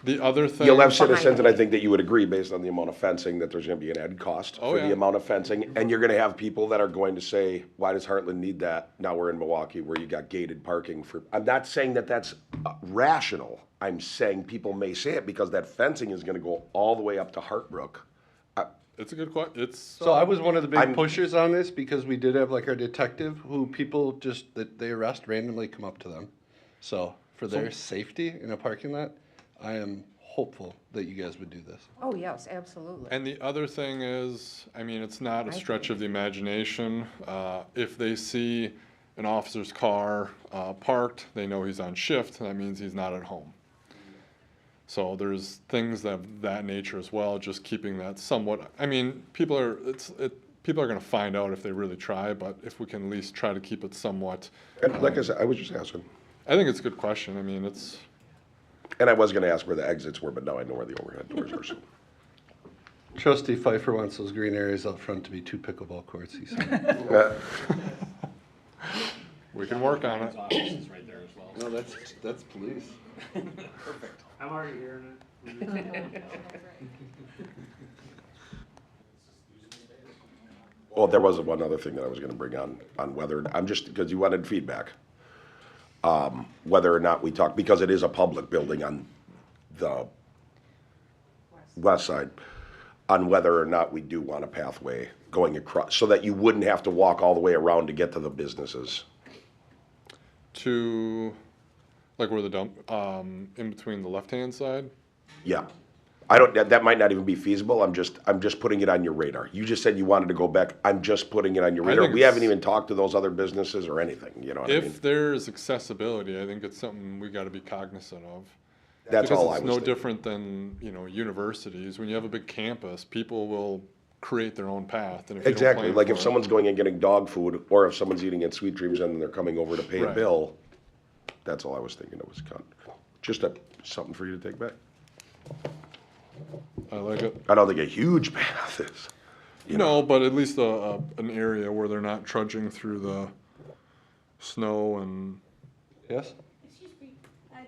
The other thing. You'll have citizens, and I think that you would agree, based on the amount of fencing, that there's gonna be an added cost Oh, for the yeah. amount of fencing. And you're gonna have people that are going to say, why does Hartland need that? Now we're in Milwaukee where you got gated parking for, I'm not saying that that's rational. I'm saying people may say it because that fencing is gonna go all the way up to Hartbrook. It's a good question. So I was one of the big I'm- pushers on this because we did have our detective who people that they arrest randomly come up to them. So for their safety in a parking lot, I am hopeful that you guys would do this. oh, yes, absolutely. And the other thing is, I mean, it's not a stretch of the imagination. If they see an officer's car parked, they know he's on shift, and that means he's not at home. So there's things of that nature as well, just keeping that somewhat, I mean, people are gonna find out if they really try, but if we can at least try to keep it somewhat. And like I said, I was just asking. I think it's a good question. I mean, And I was gonna ask where the exits were, but now I know where the overhead doors are, so. Trustee Pfeiffer wants those green areas out front to be 2 pickleball courts, he said. we can work on it. Offices right there as well. No, that's police. Perfect. I'm already hearing it. Well, there was one other thing that I was gonna bring on whether, because you wanted feedback. Whether or not we talk, because it is a public building on the west side, on whether or not we do want a pathway going across, so that you wouldn't have to walk all the way around to get to the businesses. To, like where the dump, in between the left-hand side. Yeah. That might not even be feasible, I'm just putting it on your radar. You just said you wanted to go back, I'm just putting it on your I radar. think We haven't it's- even talked to those other businesses or anything, you know what I mean? If there's accessibility, I think it's something we gotta be cognizant of. That's all I was Because it's no thinking. different than, universities. When you have a big campus, people will create their own path, and if you don't Exactly, plan like for if it- someone's going and getting dog food, or if someone's eating at Sweet Dreams and they're coming over to pay a Right. bill, that's all I was thinking, it was something for you to take back. I like it. I don't think a huge path is. No, but at least an area where they're not trudging through the snow and. Yes? Excuse me,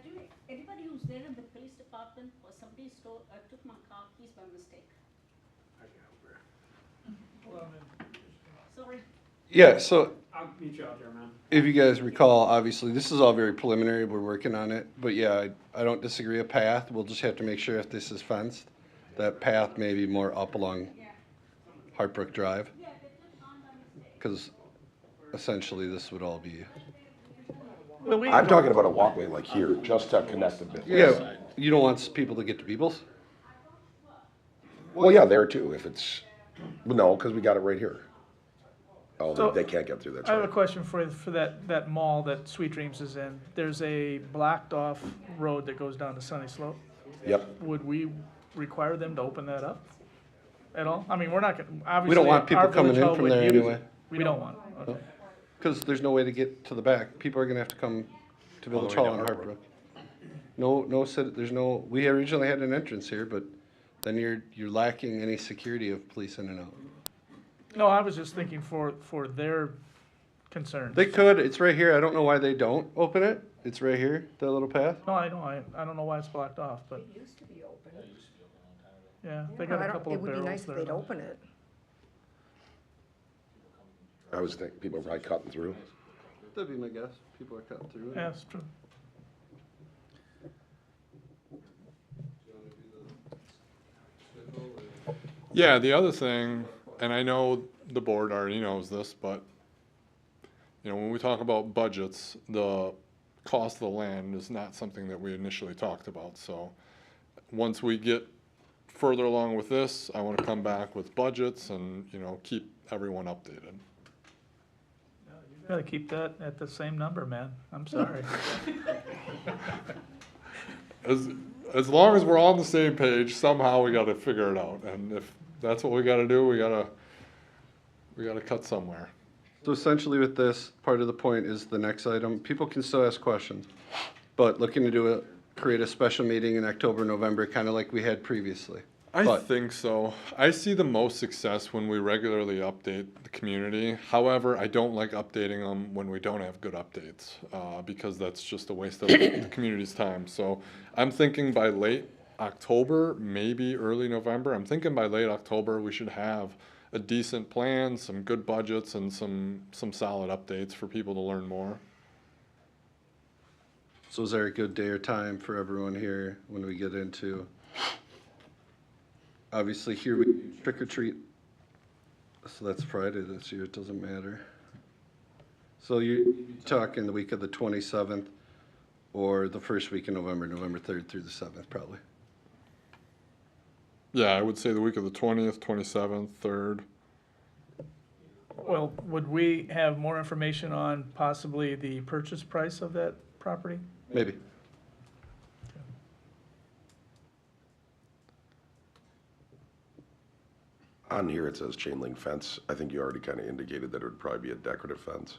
do anybody who's there in the police department or somebody took my car keys by mistake? Sorry. Yeah, so I'll meet you out there, man. if you guys recall, obviously, this is all very preliminary, we're working on it, but yeah, I don't disagree a path, we'll just have to make sure if this is fenced, that path may be more up along Hartbrook Drive. Because essentially, this would all be, Well, we, I'm talking about a walkway like here, just to connect the bit. yeah, you don't want people to get to Peoples? Well, yeah, there too, if it's, no, because we got it right here. Oh, So, they can't get through, that's I have a right. question for that mall that Sweet Dreams is in. There's a blocked off road that goes down to Sunny Slope. Yep. Would we require them to open that up at all? I mean, we're not gonna, obviously. We don't want people our coming village in hall from would there use anyway. it. We don't want, okay. Because there's no way to get to the back. People are gonna have to come to Village way Hall down in Hartbrook. There's no, we originally had an entrance here, but then you're lacking any security of police in and out. No, I was just thinking for their concerns. They could, it's right here. I don't know why they don't open it. It's right here, that little path. No, I don't know why it's blocked off, but, It used to be open. yeah, they Yeah, got I a don't- couple of It would be barrels nice if there. they'd open it. I was thinking, people are probably cutting through. That'd be my guess. People are cutting through it. Yeah, it's true. Yeah, the other thing, and I know the board already knows this, but, you know, when we talk about budgets, the cost of the land is not something that we initially talked about, so once we get further along with this, I wanna come back with budgets and, you know, keep everyone updated. You gotta keep that at the same number, man. I'm sorry. As long as we're on the same page, somehow we gotta figure it out, and if that's what we gotta do, we gotta cut somewhere. So essentially with this, part of the point is the next item. People can still ask questions, but looking to create a special meeting in October, November, kind of like we had previously. I But- think so. I see the most success when we regularly update the community. However, I don't like updating them when we don't have good updates, because that's just a waste of the community's time. So I'm thinking by late October, maybe early November. I'm thinking by late October, we should have a decent plan, some good budgets, and some solid updates for people to learn more. So is there a good day or time for everyone here when we get into? Obviously here we trick or treat. So that's Friday this year, it doesn't matter. So you're talking the week of the 27th or the first week in November, November 3rd through the 7th probably. Yeah, I would say the week of the 20th, 27th, 3rd. Well, would we have more information on possibly the purchase price of that property? Maybe. On here, it says chain link fence. I think you already kind of indicated that it would probably be a decorative fence.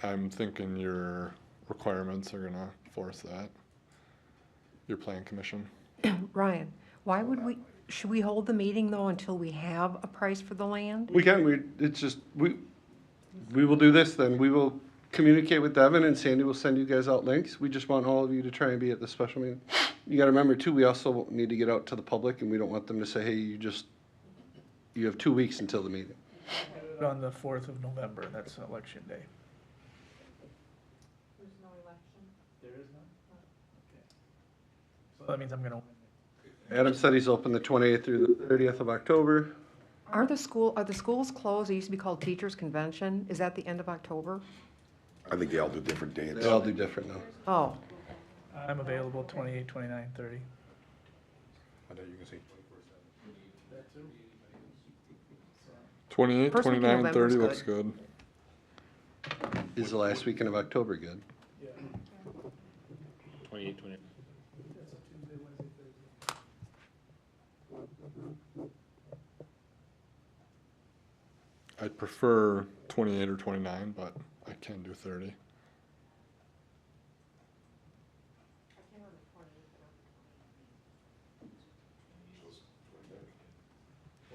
I'm thinking your requirements are gonna force that. Your plan commission. Ryan, why would should we hold the meeting though until we have a price for the land? We can, it's just, we will do this then. We will communicate with Devin and Sandy will send you guys out links. We just want all of you to try and be at the special meeting. You gotta remember too, we also need to get out to the public and we don't want them to say, hey, you have 2 weeks until the meeting. On the 4th of November, that's election day. There's no election. There is none? Okay. So that means I'm gonna. Adam said he's open the 28th through the 30th of October. Are the schools closed? It used to be called Teachers Convention. Is that the end of October? I think they all do different dates. They all do different now. Oh, I'm available 28, 29, 30. I know you can see. 28, First week in 29, November's 30 looks good. Is the last weekend of October good? 28, 28. I'd prefer 28 or 29, but I can do 30.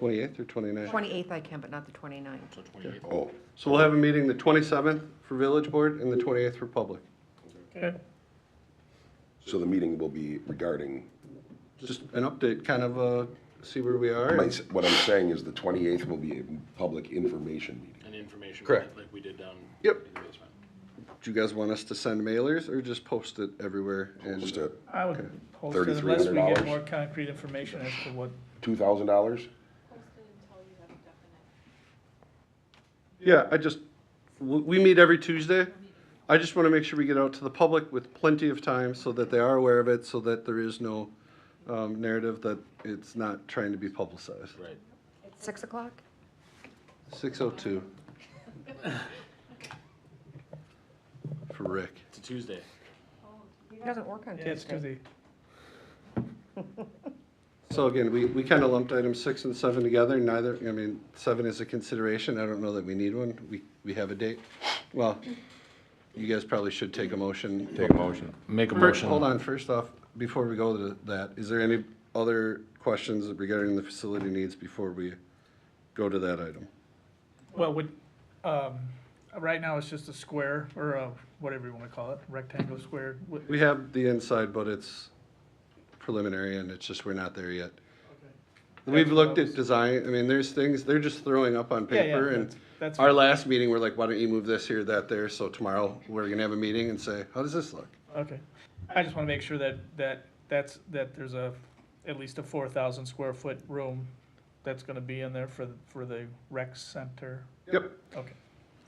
28th or 29th? 28th I can, but not the 29th. Oh, So we'll have a meeting the 27th for village board and the 28th for public. Okay. so the meeting will be regarding, Just an update, kind of, see where we are. what I'm saying is the 28th will be a public information meeting. And information. Correct. Like we did down Yep. in the basement. Do you guys want us to send mailers or just post it everywhere? And Just a I would post it unless we $3,300. get more concrete information as to what, $2,000? Yeah, we meet every Tuesday. I just want to make sure we get out to the public with plenty of time so that they are aware of it, so that there is no narrative that it's not trying to be publicized. Right. 6 o'clock? 6:02. For Rick. It's a Tuesday. He doesn't work on it's Tuesday. Tuesday. So again, we kind of lumped items 6 and 7 together. Neither, 7 is a consideration. I don't know that we need one. We have a date. Well, you guys probably should take a motion. Take a motion. Make a First, motion. hold on, first off, before we go to that, is there any other questions regarding the facility needs before we go to that item? Well, right now it's just a square, or a, whatever you wanna call it, rectangle, square. We have the inside, but it's preliminary and it's just, we're not there yet. We've looked at design, there's things, they're just throwing up on Yeah, paper, yeah, and that's our fine. last meeting, we're like, why don't you move this here, that there, so tomorrow, we're gonna have a meeting and say, how does this look? Okay. I just wanna make sure that there's at least a 4,000 square foot room that's gonna be in there for the rec center. Yep. Okay.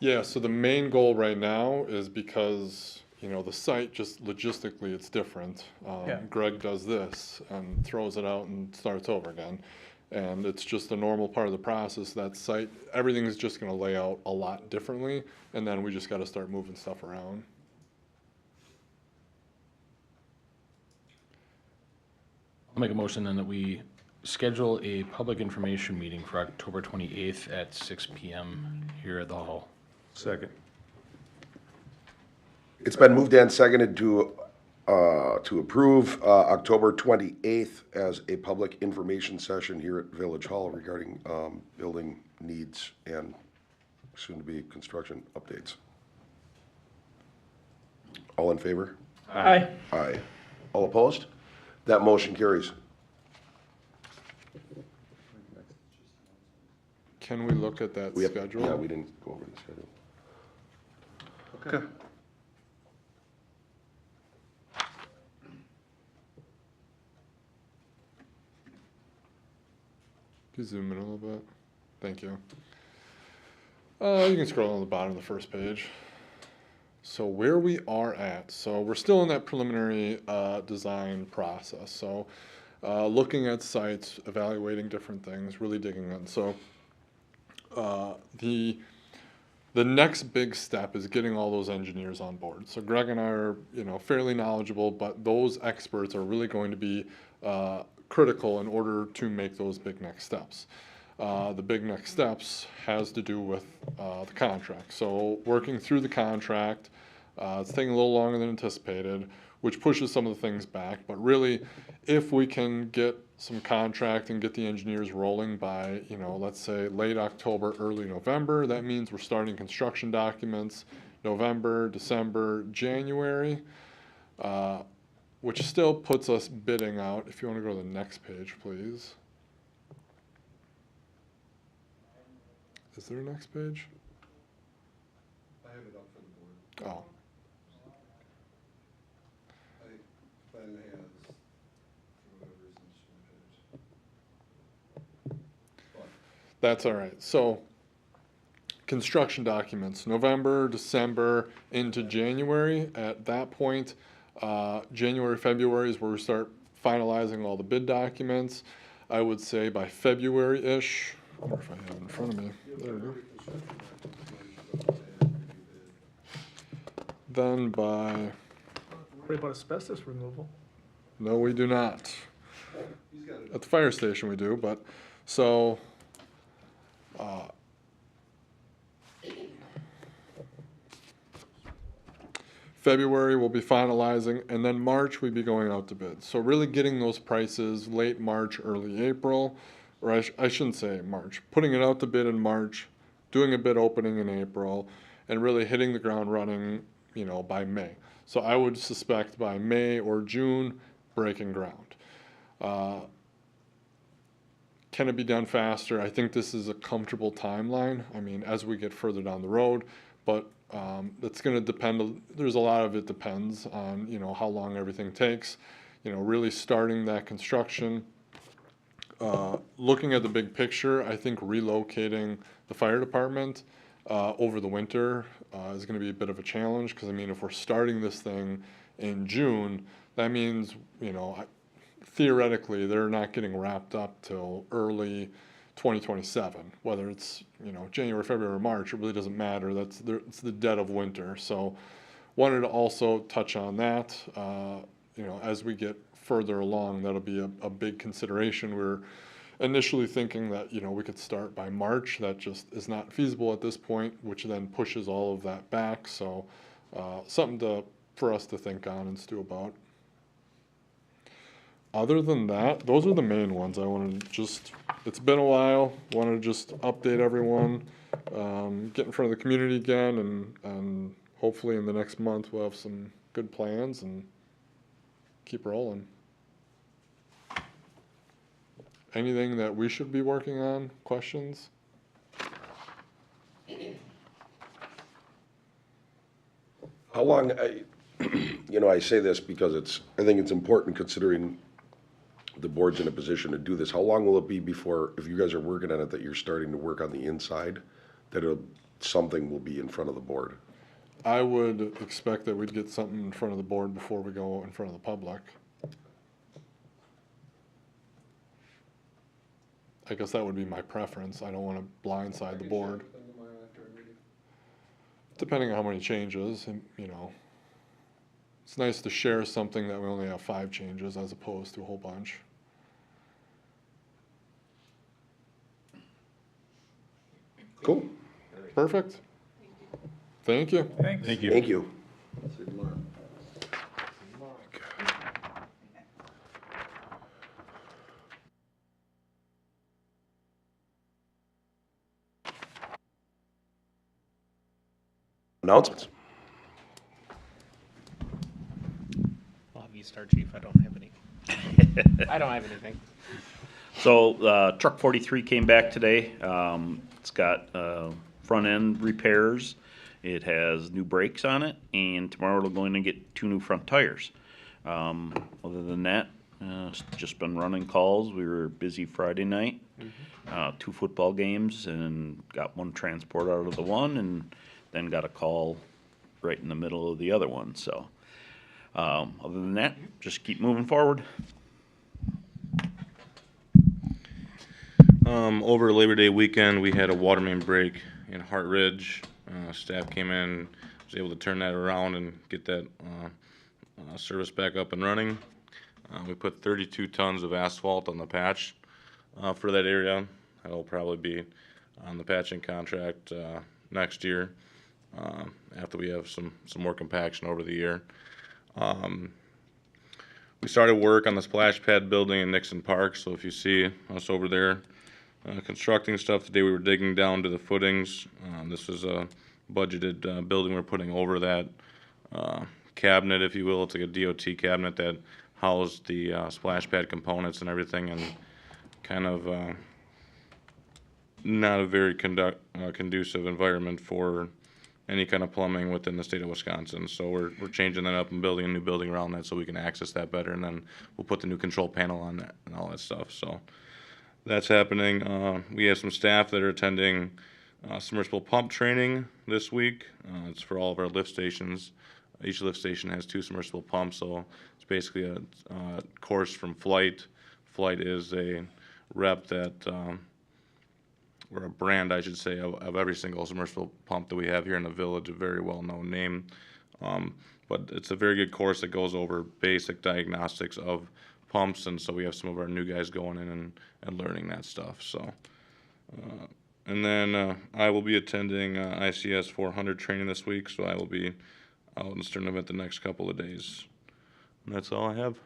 Yeah, so the main goal right now is because, the site just logistically, it's different. Yeah. Greg does this and throws it out and starts over again. And it's just a normal part of the process. That site, everything is just gonna lay out a lot differently, and then we just gotta start moving stuff around. I'll make a motion then that we schedule a public information meeting for October 28th at 6 PM here at the hall. Second. It's been moved and seconded to approve October 28th as a public information session here at Village Hall regarding building needs and soon-to-be construction updates. All in favor? Aye. Aye. All opposed? That motion carries. Can we look at that schedule? Yeah, we didn't go over the schedule. Okay. Can you zoom in a little bit? Thank you. You can scroll on the bottom of the first page. So where we are at, so we're still in that preliminary design process. So looking at sites, evaluating different things, really digging in. So the next big step is getting all those engineers on board. So Greg and I are, fairly knowledgeable, but those experts are really going to be critical in order to make those big next steps. The big next steps has to do with the contract. So working through the contract, it's taking a little longer than anticipated, which pushes some of the things back. But really, if we can get some contract and get the engineers rolling by, let's say late October, early November, that means we're starting construction documents November, December, January, which still puts us bidding out. If you want to go to the next page, please. Is there a next page? I have it up for the board. Oh. I think Ben has whatever's in the page. That's all right. So construction documents, November, December into January. At that point, January, February is where we start finalizing all the bid documents. I would say by February-ish, I wonder if I have it in front of me. There we go. Then by, Worry about asbestos removal. no, we do not. At the fire station we do, but, so, February we'll be finalizing, and then March we'd be going out to bid. So really getting those prices late March, early April. or I shouldn't say March, putting it out to bid in March, doing a bid opening in April, and really hitting the ground running, you know, by May. So I would suspect by May or June, breaking ground. Can it be done faster? I think this is a comfortable timeline. I mean, as we get further down the road, but it's going to depend. There's a lot of it depends on, you know, how long everything takes. You know, really starting that construction. Looking at the big picture, I think relocating the fire department over the winter is going to be a bit of a challenge, because I mean, if we're starting this thing in June, that means, you know, theoretically they're not getting wrapped up till early 2027. Whether it's, you know, January, February, or March, it really doesn't matter. It's the dead of winter. So wanted to also touch on that. You know, as we get further along, that'll be a big consideration. We're initially thinking that, you know, we could start by March. That just is not feasible at this point, which then pushes all of that back. So something for us to think on and stew about. Other than that, those are the main ones. I wanted to just, it's been a while, wanted to just update everyone, get in front of the community again, and hopefully in the next month we'll have some good plans and keep rolling. Anything that we should be working on? Questions? How long, you know, I say this because I think it's important considering the board's in a position to do this. How long will it be before, if you guys are working on it, that you're starting to work on the inside, that something will be in front of the board? I would expect that we'd get something in front of the board before we go in front of the public. I guess that would be my preference. I don't want to blindside the board. Depending on how many changes, and, you know, it's nice to share something that we only have 5 changes as opposed to a whole bunch. Cool. Perfect. Thank you. Thanks. Thank you. Thank you. Announcements. I'll have you start, Chief. I don't have any. I don't have anything. So, truck 43 came back today. It's got front end repairs. It has new brakes on it, and tomorrow we're going to get 2 new front tires. Other than that, it's just been running calls. We were busy Friday night, 2 football games, and got 1 transport out of the one, and then got a call right in the middle of the other one. So, other than that, just keep moving forward. Over Labor Day weekend, we had a water main break in Hart Ridge. Staff came in, was able to turn that around and get that service back up and running. We put 32 tons of asphalt on the patch for that area. That'll probably be on the patching contract next year after we have some more compaction over the year. We started work on the splash pad building in Nixon Park, so if you see us over there constructing stuff today, we were digging down to the footings. This is a budgeted building we're putting over that cabinet, if you will. It's like a DOT cabinet that housed the splash pad components and everything, and kind of not a very conducive environment for any kind of plumbing within the state of Wisconsin. So we're changing that up and building a new building around that so we can access that better, and then we'll put the new control panel on that and all that stuff. So that's happening. We have some staff that are attending submersible pump training this week. It's for all of our lift stations. Each lift station has 2 submersible pumps, so it's basically a course from Flight. Flight is a rep that, or a brand, I should say, of every single submersible pump that we have here in the village, a very well-known name. But it's a very good course that goes over basic diagnostics of pumps, and so we have some of our new guys going in and learning that stuff. So, and then I will be attending ICS 400 training this week, so I will be out in Stern Event the next couple of days. And that's all I have.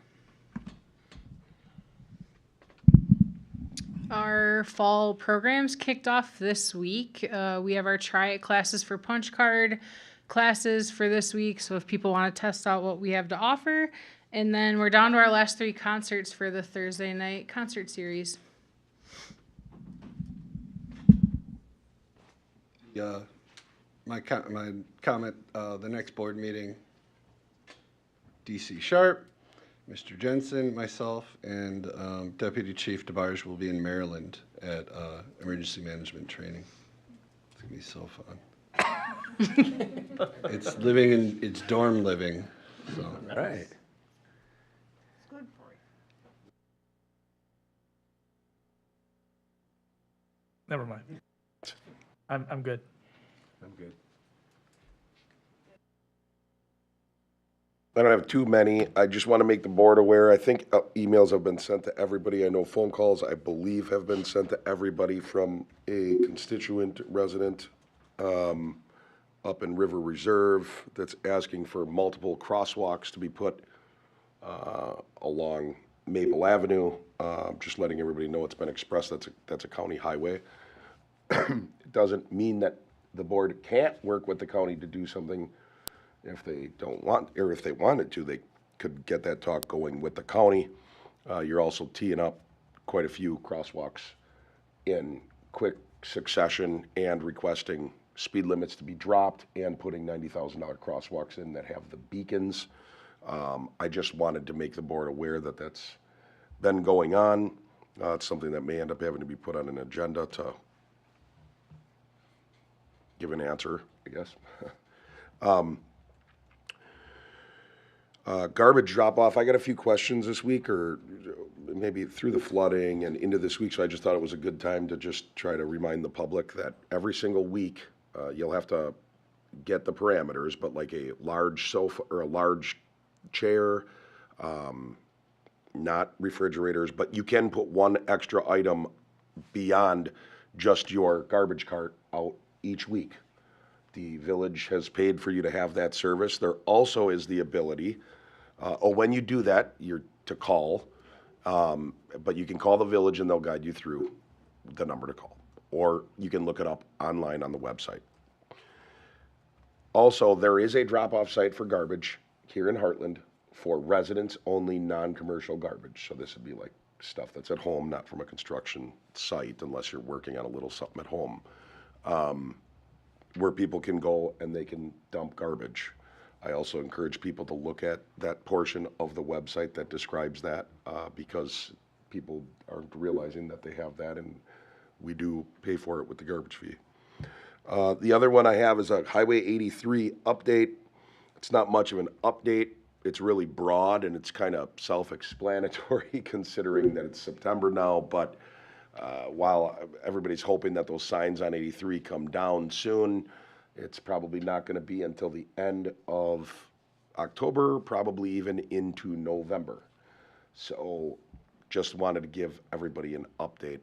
Our fall programs kicked off this week. We have our try it classes for punch card classes for this week. So if people want to test out what we have to offer, and then we're down to our last 3 concerts for the Thursday night concert series. My comment, the next board meeting, DC Sharp, Mr. Jensen, myself, and Deputy Chief DeBarge will be in Maryland at emergency management training. It's gonna be so fun. It's dorm living, so. All right. Never mind. I'm good. I'm good. I don't have too many. I just want to make the board aware. I think emails have been sent to everybody. I know phone calls, I believe, have been sent to everybody from a constituent resident up in River Reserve that's asking for multiple crosswalks to be put along Maple Avenue. Just letting everybody know it's been expressed. That's a county highway. It doesn't mean that the board can't work with the county to do something. If they don't want, or if they wanted to, they could get that talk going with the county. You're also teeing up quite a few crosswalks in quick succession and requesting speed limits to be dropped and putting $90,000 crosswalks in that have the beacons. I just wanted to make the board aware that that's been going on. It's something that may end up having to be put on an agenda to give an answer, I guess. Garbage drop-off, I got a few questions this week, or maybe through the flooding and into this week, so I just thought it was a good time to just try to remind the public that every single week, you'll have to get the parameters, but like a large sofa or a large chair, not refrigerators, but you can put one extra item beyond just your garbage cart out each week. The village has paid for you to have that service. There also is the ability, when you do that, you're to call, but you can call the village and they'll guide you through the number to call, or you can look it up online on the website. Also, there is a drop-off site for garbage here in Hartland for residents-only non-commercial garbage. So this would be like stuff that's at home, not from a construction site, unless you're working on a little something at home, where people can go and they can dump garbage. I also encourage people to look at that portion of the website that describes that, because people aren't realizing that they have that, and we do pay for it with the garbage fee. The other one I have is a Highway 83 update. It's not much of an update. It's really broad and it's kind of self-explanatory considering that it's September now, but while everybody's hoping that those signs on 83 come down soon, it's probably not going to be until the end of October, probably even into November. So just wanted to give everybody an update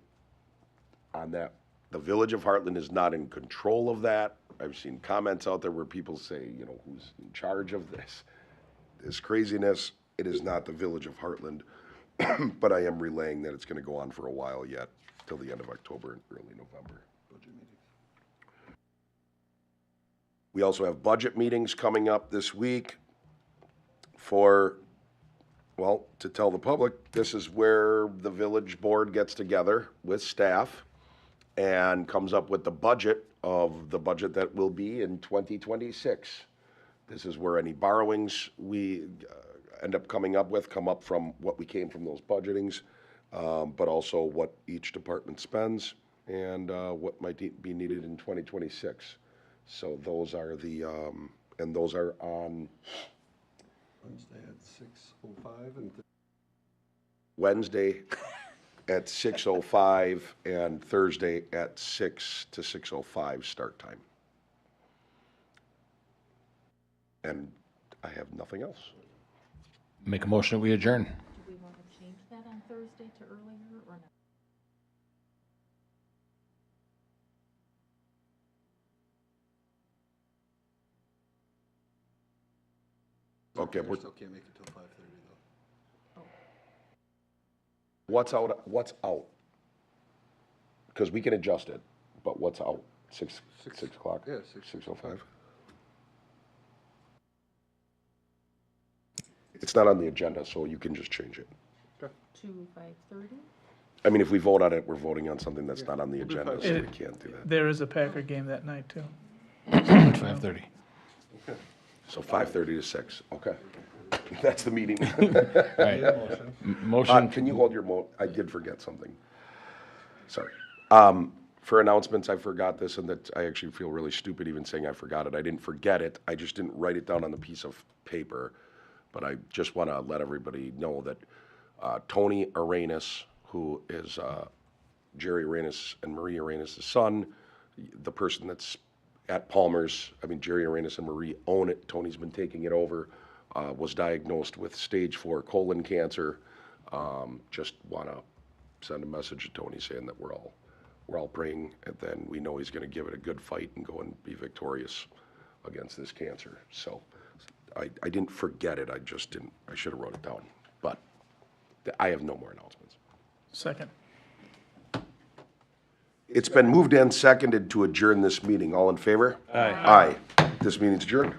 on that. The Village of Hartland is not in control of that. I've seen comments out there where people say, you know, who's in charge of this craziness. It is not the Village of Hartland, but I am relaying that it's going to go on for a while yet, till the end of October and early November. We also have budget meetings coming up this week for, well, to tell the public, this is where the village board gets together with staff and comes up with the budget that will be in 2026. This is where any borrowings we end up coming up with come up from what we came from those budgetings, but also what each department spends and what might be needed in 2026. So those are the, and those are on Wednesday at 6:05 and Wednesday at 6:05 and Thursday at 6 to 6:05 start time. And I have nothing else. Make a motion that we adjourn. Do we want to change that on Thursday to earlier or not? Okay, we still can't make it till 5:30 though. What's out? What's out? because we can adjust it, but what's out? 6 o'clock? Yeah, 6:05. It's not on the agenda, so you can just change it. To 5:30? I mean, if we vote on it, we're voting on something that's not on the agenda, so we It- can't do that. There is a Packer game that night, too. 5:30. So 5:30 to 6, okay. That's the meeting. Right. Motion. Can you hold your I did forget something. Sorry. For announcements, I forgot this, and that I actually feel really stupid even saying I forgot it. I didn't forget it, I just didn't write it down on the piece of paper. But I just want to let everybody know that Tony Arenas, who is Jerry Arenas and Marie Arenas' son, the person that's at Palmer's, I mean, Jerry Arenas and Marie own it, Tony's been taking it over, was diagnosed with stage 4 colon cancer. Just want to send a message to Tony saying that we're all praying, and then we know he's going to give it a good fight and go and be victorious against this cancer. So I didn't forget it, I just didn't, I should have wrote it down. But I have no more announcements. Second. It's been moved and seconded to adjourn this meeting. All in favor? Aye. Aye. This meeting's adjourned.